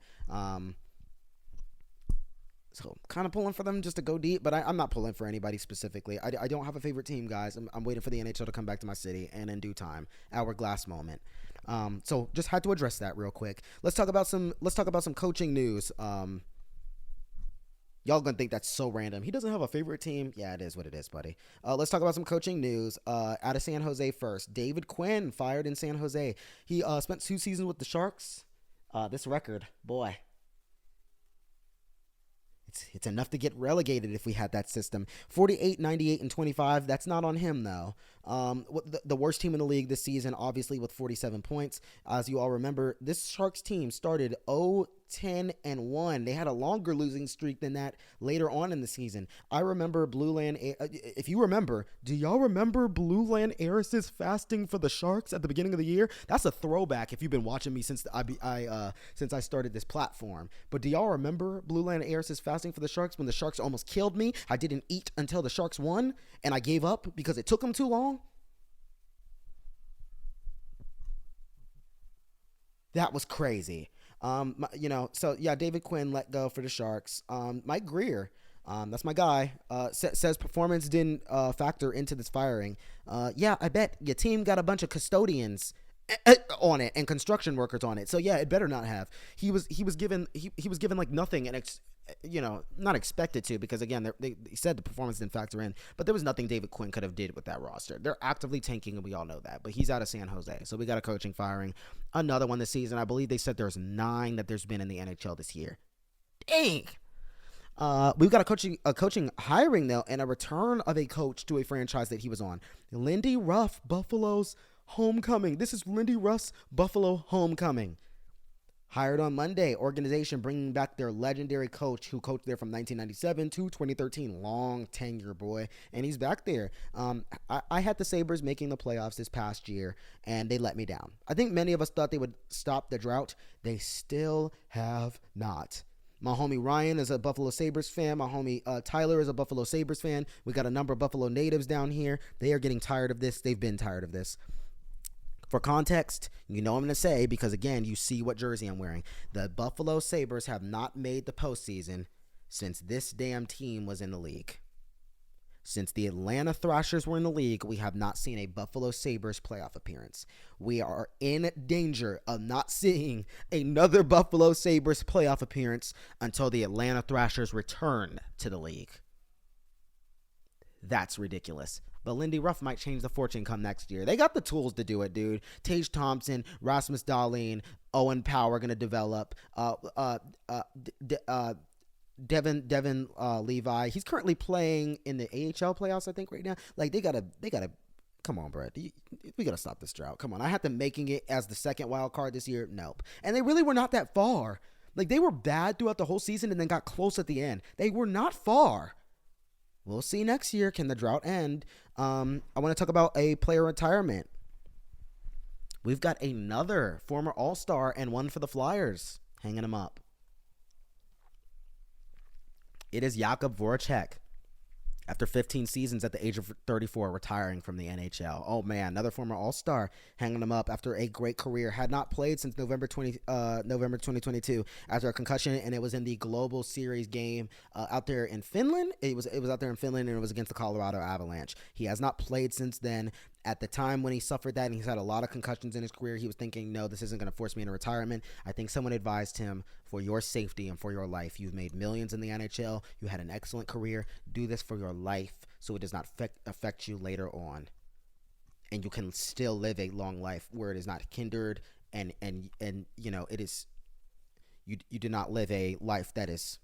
Speaker 1: So kind of pulling for them just to go deep, but I'm not pulling for anybody specifically. I don't have a favorite team, guys. I'm waiting for the NHL to come back to my city, and in due time, hourglass moment. So just had to address that real quick. Let's talk about some coaching news. Y'all gonna think that's so random. He doesn't have a favorite team. Yeah, it is what it is, buddy. Let's talk about some coaching news. Out of San Jose first. David Quinn fired in San Jose. He spent 2 seasons with the Sharks. This record, boy. It's enough to get relegated if we had that system. 48, 98, and 25. That's not on him, though. The worst team in the league this season, obviously, with 47 points. As you all remember, this Sharks team started 0-10-1. They had a longer losing streak than that later on in the season. I remember Blueland. If you remember, do y'all remember Blueland Aris's fasting for the Sharks at the beginning of the year? That's a throwback if you've been watching me since I started this platform. But do y'all remember Blueland Aris's fasting for the Sharks when the Sharks almost killed me? I didn't eat until the Sharks won, and I gave up because it took them too long. That was crazy. So yeah, David Quinn let go for the Sharks. Mike Greer, that's my guy, says performance didn't factor into this firing. Yeah, I bet your team got a bunch of custodians on it and construction workers on it. So yeah, it better not have. He was given like nothing, and not expected to, because again, they said the performance didn't factor in, but there was nothing David Quinn could have did with that roster. They're actively tanking, and we all know that, but he's out of San Jose. So we got a coaching firing, another one this season. I believe they said there's 9 that there's been in the NHL this year. Dang. We've got a coaching hiring though, and a return of a coach to a franchise that he was on. Lindy Ruff, Buffalo's homecoming. This is Lindy Ruff's Buffalo homecoming. Hired on Monday, organization bringing back their legendary coach who coached there from 1997 to 2013. Long tenure, boy. And he's back there. I had the Sabres making the playoffs this past year, and they let me down. I think many of us thought they would stop the drought. They still have not. My homie Ryan is a Buffalo Sabres fan. My homie Tyler is a Buffalo Sabres fan. We got a number of Buffalo natives down here. They are getting tired of this. They've been tired of this. For context, you know what I'm going to say because, again, you see what jersey I'm wearing. The Buffalo Sabres have not made the postseason since this damn team was in the league. Since the Atlanta Thrashers were in the league, we have not seen a Buffalo Sabres playoff appearance. We are in danger of not seeing another Buffalo Sabres playoff appearance until the Atlanta Thrashers return to the league. That's ridiculous. But Lindy Ruff might change the fortune come next year. They got the tools to do it, dude. Tage Thompson, Rasmus Dahlin, Owen Power going to develop. Devin Levi. He's currently playing in the AHL playoffs, I think, right now. Like, they gotta. Come on, Brett. We gotta stop this drought. Come on. I had them making it as the second wild card this year. Nope. And they really were not that far. Like, they were bad throughout the whole season and then got close at the end. They were not far. We'll see next year. Can the drought end? I want to talk about a player retirement. We've got another former All-Star and one for the Flyers hanging him up. It is Jakub Voracek. After 15 seasons at the age of 34, retiring from the NHL. Oh, man, another former All-Star hanging him up after a great career. Had not played since November 2022 after a concussion, and it was in the Global Series game out there in Finland. It was out there in Finland, and it was against the Colorado Avalanche. He has not played since then. At the time when he suffered that and he's had a lot of concussions in his career, he was thinking, no, this isn't going to force me into retirement. I think someone advised him, for your safety and for your life. You've made millions in the NHL. You had an excellent career. Do this for your life so it does not affect you later on. And you can still live a long life where it is not hindered and you know, it is, you do not live a life that is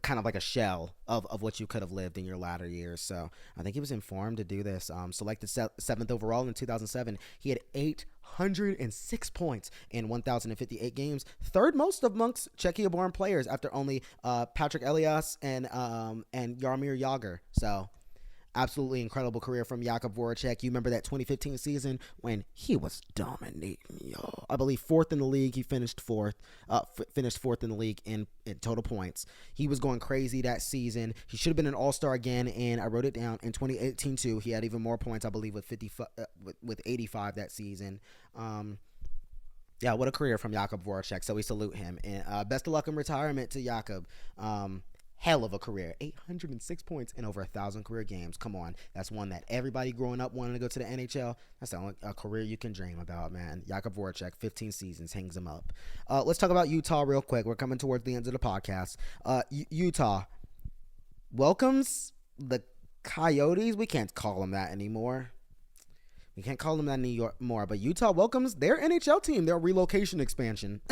Speaker 1: kind of like a shell of what you could have lived in your latter years. So I think he was informed to do this. Selected 7th overall in 2007. He had 806 points in 1,058 games. Third most amongst Czechia-born players after only Patrick Elias and Jaromir Jagr. So absolutely incredible career from Jakub Voracek. You remember that 2015 season when he was dominating, y'all. I believe 4th in the league. He finished 4th. Finished 4th in the league in total points. He was going crazy that season. He should have been an All-Star again, and I wrote it down. In 2018 too, he had even more points, I believe, with 85 that season. Yeah, what a career from Jakub Voracek. So we salute him, and best of luck in retirement to Jakub. Hell of a career. 806 points in over 1,000 career games. Come on. That's one that everybody growing up wanted to go to the NHL. That's the only career you can dream about, man. Jakub Voracek, 15 seasons, hangs him up. Let's talk about Utah real quick. We're coming towards the end of the podcast. Utah welcomes the Coyotes. We can't call them that anymore. We can't call them that anymore, but Utah welcomes their NHL team, their relocation expansion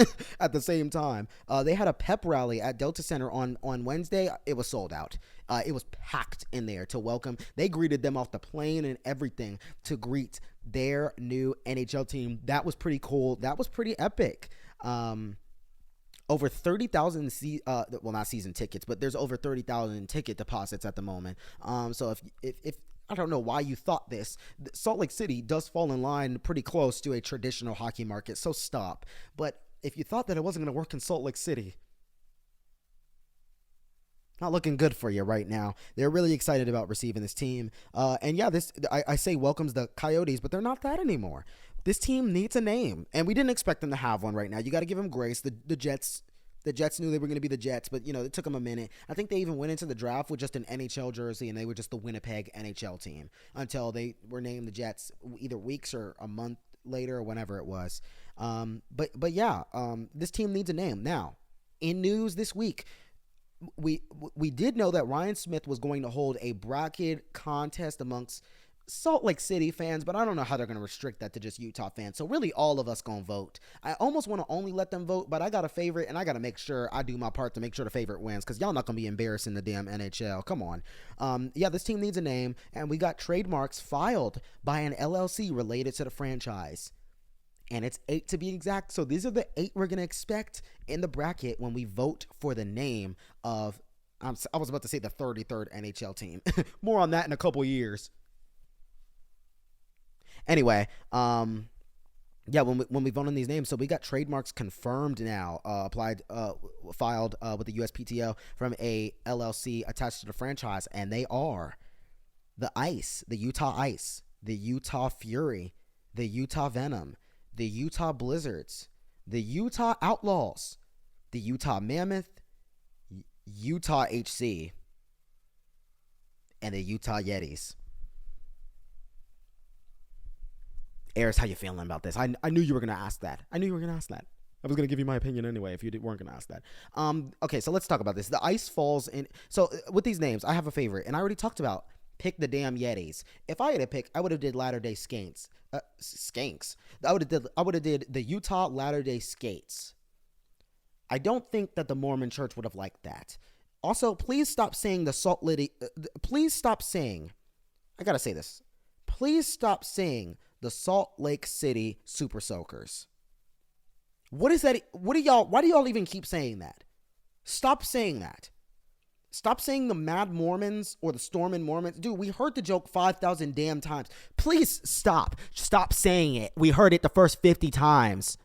Speaker 1: at the same time. They had a pep rally at Delta Center on Wednesday. It was sold out. It was packed in there to welcome. They greeted them off the plane and everything to greet their new NHL team. That was pretty cool. That was pretty epic. Over 30,000, well, not season tickets, but there's over 30,000 ticket deposits at the moment. So if I don't know why you thought this. Salt Lake City does fall in line pretty close to a traditional hockey market, so stop. But if you thought that it wasn't going to work in Salt Lake City, not looking good for you right now. They're really excited about receiving this team. And yeah, I say welcomes the Coyotes, but they're not that anymore. This team needs a name, and we didn't expect them to have one right now. You got to give them grace. The Jets knew they were going to be the Jets, but, it took them a minute. I think they even went into the draft with just an NHL jersey, and they were just the Winnipeg NHL team until they were named the Jets either weeks or a month later or whenever it was. But yeah, this team needs a name. Now, in news this week, we did know that Ryan Smith was going to hold a bracket contest amongst Salt Lake City fans, but I don't know how they're going to restrict that to just Utah fans. So really all of us going to vote. I almost want to only let them vote, but I got a favorite, and I got to make sure I do my part to make sure the favorite wins, because y'all not going to be embarrassing the damn NHL. Come on. Yeah, this team needs a name, and we got trademarks filed by an LLC related to the franchise. and it's 8 to be exact. So these are the 8 we're going to expect in the bracket when we vote for the name of, I was about to say the 33rd NHL team. More on that in a couple years. Anyway, yeah, when we vote on these names, so we got trademarks confirmed now, filed with the USPTO from a LLC attached to the franchise, and they are the Ice, the Utah Ice, the Utah Fury, the Utah Venom, the Utah Blizzards, the Utah Outlaws, the Utah Mammoth, Utah HC, and the Utah Yetis. Ayers, how you feeling about this? I knew you were going to ask that. I was going to give you my opinion anyway if you weren't going to ask that. Okay, so let's talk about this. The Ice falls in. So with these names, I have a favorite, and I already talked about pick the damn Yetis. If I had to pick, I would have did Latter-day Skanks. I would have did the Utah Latter-day Skates. I don't think that the Mormon Church would have liked that. Also, please stop saying the Salt Lake. Please stop saying. I gotta say this. Please stop saying the Salt Lake City Super Soakers. What is that? Why do y'all even keep saying that? Stop saying that. Stop saying the Mad Mormons or the Stormin' Mormons. Dude, we heard the joke 5,000 damn times. Please stop. Stop saying it. We heard it the first 50 times.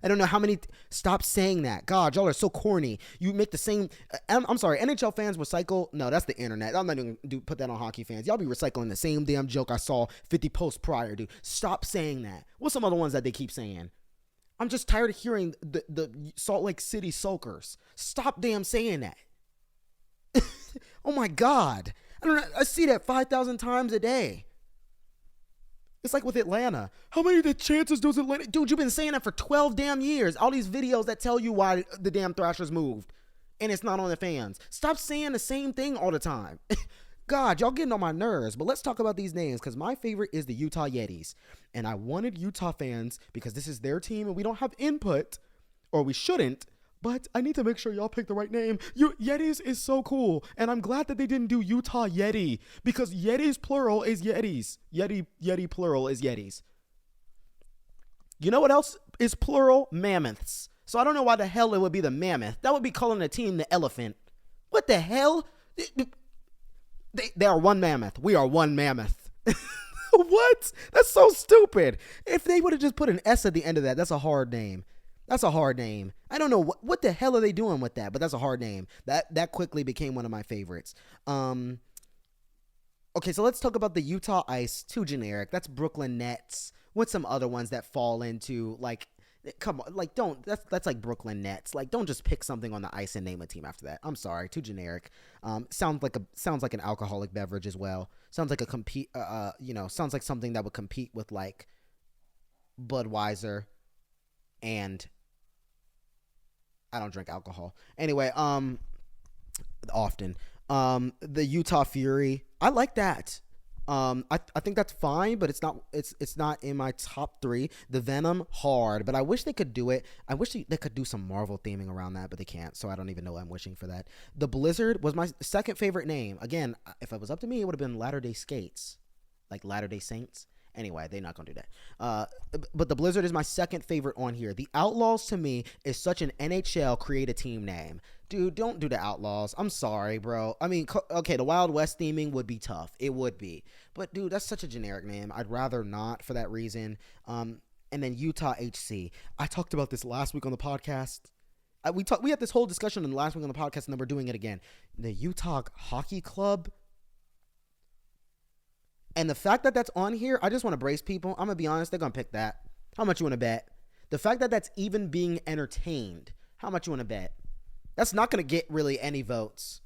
Speaker 1: I don't know how many. Stop saying that. God, y'all are so corny. You make the same. I'm sorry. NHL fans recycle. No, that's the internet. I'm not even going to put that on hockey fans. Y'all be recycling the same damn joke I saw 50 posts prior, dude. Stop saying that. What's some other ones that they keep saying? I'm just tired of hearing the Salt Lake City Soakers. Stop damn saying that. Oh my God. I don't know. I see that 5,000 times a day. It's like with Atlanta. How many of the chances does Atlanta? Dude, you've been saying that for 12 damn years. All these videos that tell you why the damn Thrashers moved. And it's not on the fans. Stop saying the same thing all the time. God, y'all getting on my nerves. But let's talk about these names, because my favorite is the Utah Yetis. And I wanted Utah fans, because this is their team and we don't have input, or we shouldn't. But I need to make sure y'all pick the right name. Yetis is so cool. And I'm glad that they didn't do Utah Yeti, because Yetis plural is Yetis. Yeti plural is Yetis. You know what else is plural? Mammoths. So I don't know why the hell it would be the mammoth. That would be calling a team the elephant. What the hell? They are one mammoth. We are one mammoth. What? That's so stupid. If they would have just put an S at the end of that, that's a hard name. That's a hard name. I don't know what the hell are they doing with that, but that's a hard name. That quickly became one of my favorites. Okay, so let's talk about the Utah Ice. Too generic. That's Brooklyn Nets. What's some other ones that fall into, like, come on, like, don't, that's like Brooklyn Nets. Like, don't just pick something on the ice and name a team after that. I'm sorry, too generic. Sounds like an alcoholic beverage as well. Sounds like sounds like something that would compete with like Budweiser, and I don't drink alcohol. Anyway, often. The Utah Fury, I like that. I think that's fine, but it's not in my top 3. The Venom, hard, but I wish they could do it. I wish they could do some Marvel theming around that, but they can't, so I don't even know what I'm wishing for that. The Blizzard was my second favorite name. Again, if it was up to me, it would have been Latter-day Skates, like Latter-day Saints. Anyway, they're not going to do that. But the Blizzard is my second favorite on here. The Outlaws, to me, is such an NHL create a team name. Dude, don't do the Outlaws. I'm sorry, bro. I mean, okay, the Wild West theming would be tough. It would be. But, dude, that's such a generic name. I'd rather not for that reason. And then Utah HC. I talked about this last week on the podcast. We had this whole discussion in the last week on the podcast, and then we're doing it again. The Utah Hockey Club. And the fact that that's on here, I just want to brace people. I'm going to be honest, they're going to pick that. How much you want to bet? The fact that that's even being entertained, how much you want to bet? That's not going to get really any votes.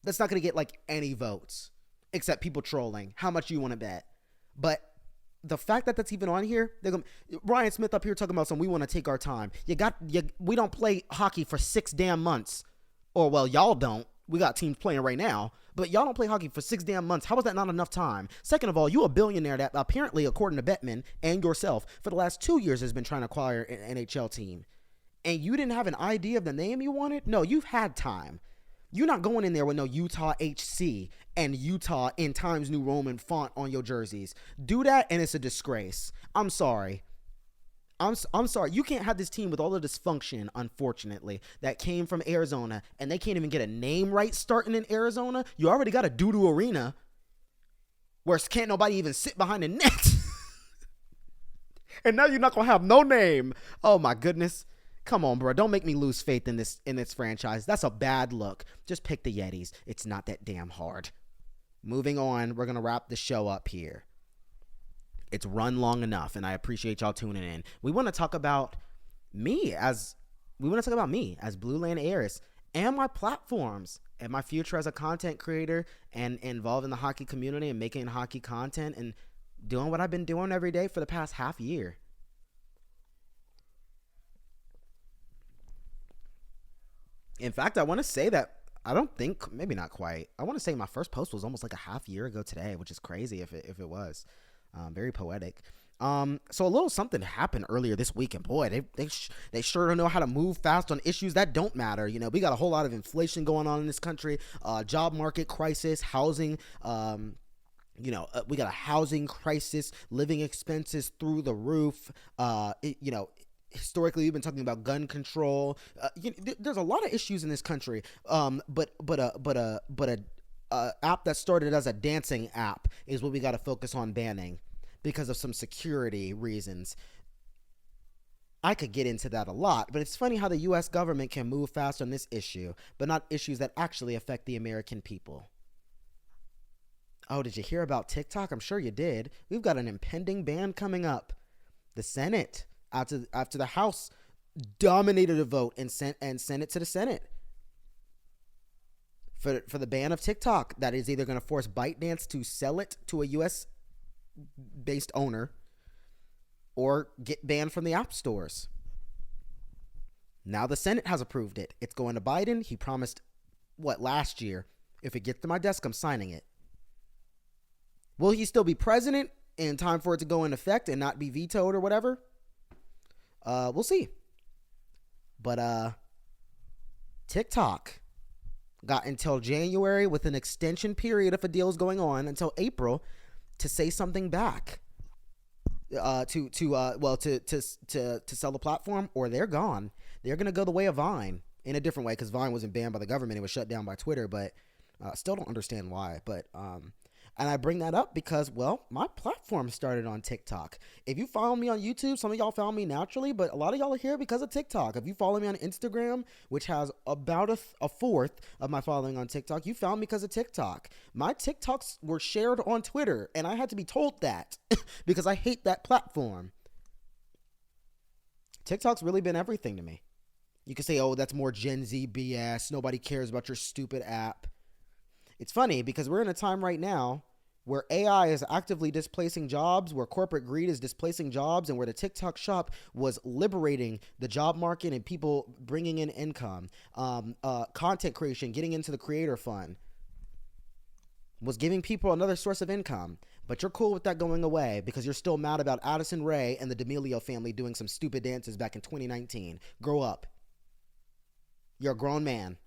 Speaker 1: That's not going to get like any votes, except people trolling. How much you want to bet? But the fact that that's even on here, they're going Ryan Smith up here talking about we want to take our time. We don't play hockey for 6 damn months. Or, well, y'all don't. We got teams playing right now, but y'all don't play hockey for 6 damn months. How is that not enough time? Second of all, you a billionaire that apparently, according to Bettman and yourself, for the last 2 years has been trying to acquire an NHL team. And you didn't have an idea of the name you wanted? No, you've had time. You're not going in there with no Utah HC and Utah in Times New Roman font on your jerseys. Do that and it's a disgrace. I'm sorry. I'm sorry. You can't have this team with all the dysfunction, unfortunately, that came from Arizona, and they can't even get a name right starting in Arizona. You already got a doo-doo arena where can't nobody even sit behind the net. And now you're not going to have no name. Oh, my goodness. Come on, bro. Don't make me lose faith in this franchise. That's a bad look. Just pick the Yetis. It's not that damn hard. Moving on, we're going to wrap the show up here. It's run long enough, and I appreciate y'all tuning in. We want to talk about me as Blueland Heiress and my platforms and my future as a content creator and involved in the hockey community and making hockey content and doing what I've been doing every day for the past half year. In fact, I want to say that maybe not quite. I want to say my first post was almost like a half year ago today, which is crazy if it was. Very poetic. So a little something happened earlier this week, and boy, they sure don't know how to move fast on issues that don't matter. You know, we got a whole lot of inflation going on in this country, job market crisis, housing. We got a housing crisis, living expenses through the roof. Historically, we've been talking about gun control. There's a lot of issues in this country. But a app that started as a dancing app is what we got to focus on banning because of some security reasons. I could get into that a lot, but it's funny how the U.S. government can move fast on this issue, but not issues that actually affect the American people. Oh, did you hear about TikTok? I'm sure you did. We've got an impending ban coming up. The Senate, after the House dominated a vote and sent it to the Senate for the ban of TikTok, that is either going to force ByteDance to sell it to a U.S.-based owner or get banned from the app stores. Now the Senate has approved it. It's going to Biden. He promised, last year? If it gets to my desk, I'm signing it. Will he still be president in time for it to go in effect and not be vetoed or whatever? We'll see. But TikTok got until January with an extension period if a deal is going on until April to say something back. To sell the platform, or they're gone. They're gonna go the way of Vine in a different way because Vine wasn't banned by the government; it was shut down by Twitter. But still don't understand why. But and I bring that up because, my platform started on TikTok. If you follow me on YouTube, some of y'all found me naturally, but a lot of y'all are here because of TikTok. If you follow me on Instagram, which has about a fourth of my following on TikTok, you found me because of TikTok. My TikToks were shared on Twitter, and I had to be told that because I hate that platform. TikTok's really been everything to me. You can say, oh, that's more Gen Z BS. Nobody cares about your stupid app. It's funny because we're in a time right now where AI is actively displacing jobs, where corporate greed is displacing jobs, and where the TikTok shop was liberating the job market and people bringing in income. Content creation, getting into the creator fund, was giving people another source of income. But you're cool with that going away because you're still mad about Addison Rae and the D'Amelio family doing some stupid dances back in 2019. Grow up. You're a grown man.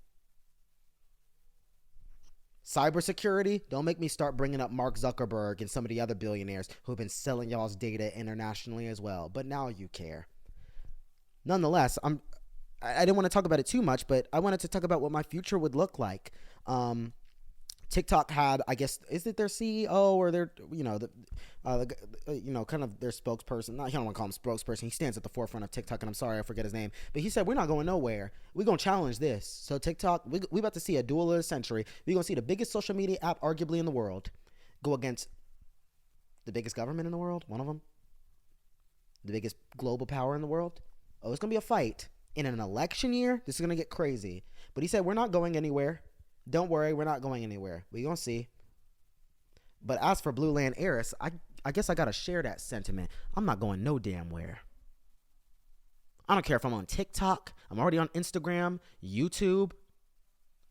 Speaker 1: Cybersecurity, don't make me start bringing up Mark Zuckerberg and some of the other billionaires who've been selling y'all's data internationally as well. But now you care. Nonetheless, I didn't want to talk about it too much, but I wanted to talk about what my future would look like. TikTok had, I guess, is it their CEO or their, kind of their spokesperson? I don't want to call him spokesperson. He stands at the forefront of TikTok, and I'm sorry, I forget his name. But he said, we're not going nowhere. We're going to challenge this. So TikTok, we about to see a duel of the century. We're going to see the biggest social media app arguably in the world go against the biggest government in the world, one of them, the biggest global power in the world. Oh, it's going to be a fight. In an election year, this is going to get crazy. But he said, we're not going anywhere. Don't worry, we're not going anywhere. We're going to see. But as for Blueland Heiress, I guess I got to share that sentiment. I'm not going no damn where. I don't care if I'm on TikTok. I'm already on Instagram, YouTube.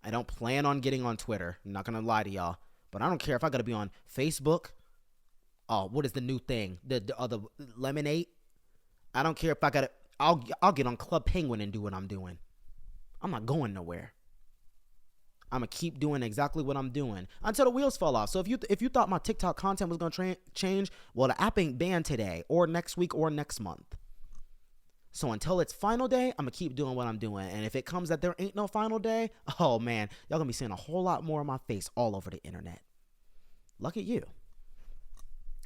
Speaker 1: I don't plan on getting on Twitter. I'm not going to lie to y'all. But I don't care if I got to be on Facebook. Oh, what is the new thing? The Lemonade? I don't care if I got to. I'll get on Club Penguin and do what I'm doing. I'm not going nowhere. I'm gonna keep doing exactly what I'm doing until the wheels fall off. So if you thought my TikTok content was gonna change, well, the app ain't banned today or next week or next month. So until it's final day, I'm gonna keep doing what I'm doing. And if it comes that there ain't no final day, oh man, y'all gonna be seeing a whole lot more of my face all over the internet. Look at you.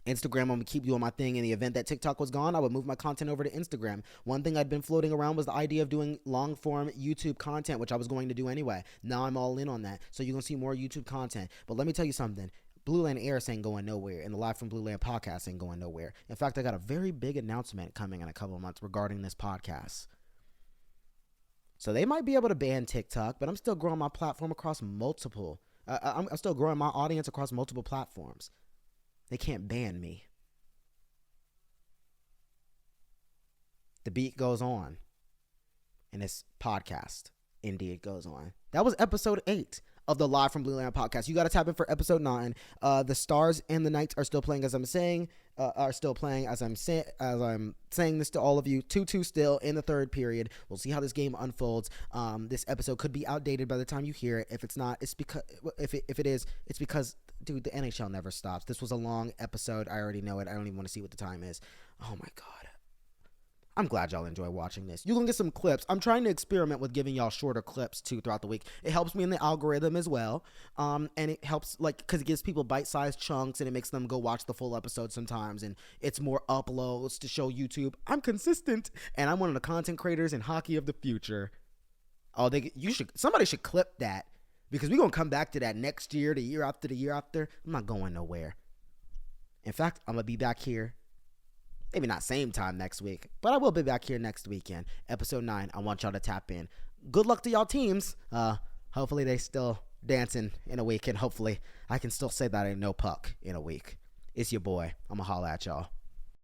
Speaker 1: Instagram, I'm gonna keep doing my thing. In the event that TikTok was gone, I would move my content over to Instagram. One thing I'd been floating around was the idea of doing long form YouTube content, which I was going to do anyway. Now I'm all in on that. So you're gonna see more YouTube content. But let me tell you something. Blueland Airs ain't going nowhere, and the Live from Blueland podcast ain't going nowhere. In fact, I got a very big announcement coming in a couple of months regarding this podcast. So they might be able to ban TikTok, but I'm still growing my platform across multiple. I'm still growing my audience across multiple platforms. They can't ban me. The beat goes on. And this podcast indeed goes on. That was episode 8 of the Live from Blueland podcast. You got to tap in for episode 9. The Stars and the Knights are still playing as I'm saying. As I'm saying this to all of you. 2-2 still in the third period. We'll see how this game unfolds. This episode could be outdated by the time you hear it. If it's not, it's because if it is, it's because, dude, the NHL never stops. This was a long episode. I already know it. I don't even want to see what the time is. Oh my god. I'm glad y'all enjoy watching this. You can get some clips. I'm trying to experiment with giving y'all shorter clips too throughout the week. It helps me in the algorithm as well. And it helps because it gives people bite-sized chunks and it makes them go watch the full episode sometimes. And it's more uploads to show YouTube I'm consistent and I'm one of the content creators in hockey of the future. Oh, somebody should clip that because we're going to come back to that next year, the year after, the year after. I'm not going nowhere. In fact, I'm going to be back here. Maybe not same time next week, but I will be back here next weekend. Episode 9, I want y'all to tap in. Good luck to y'all teams. Hopefully they still dancing in a week, and hopefully I can still say that I know puck in a week. It's your boy. I'm going to holla at y'all.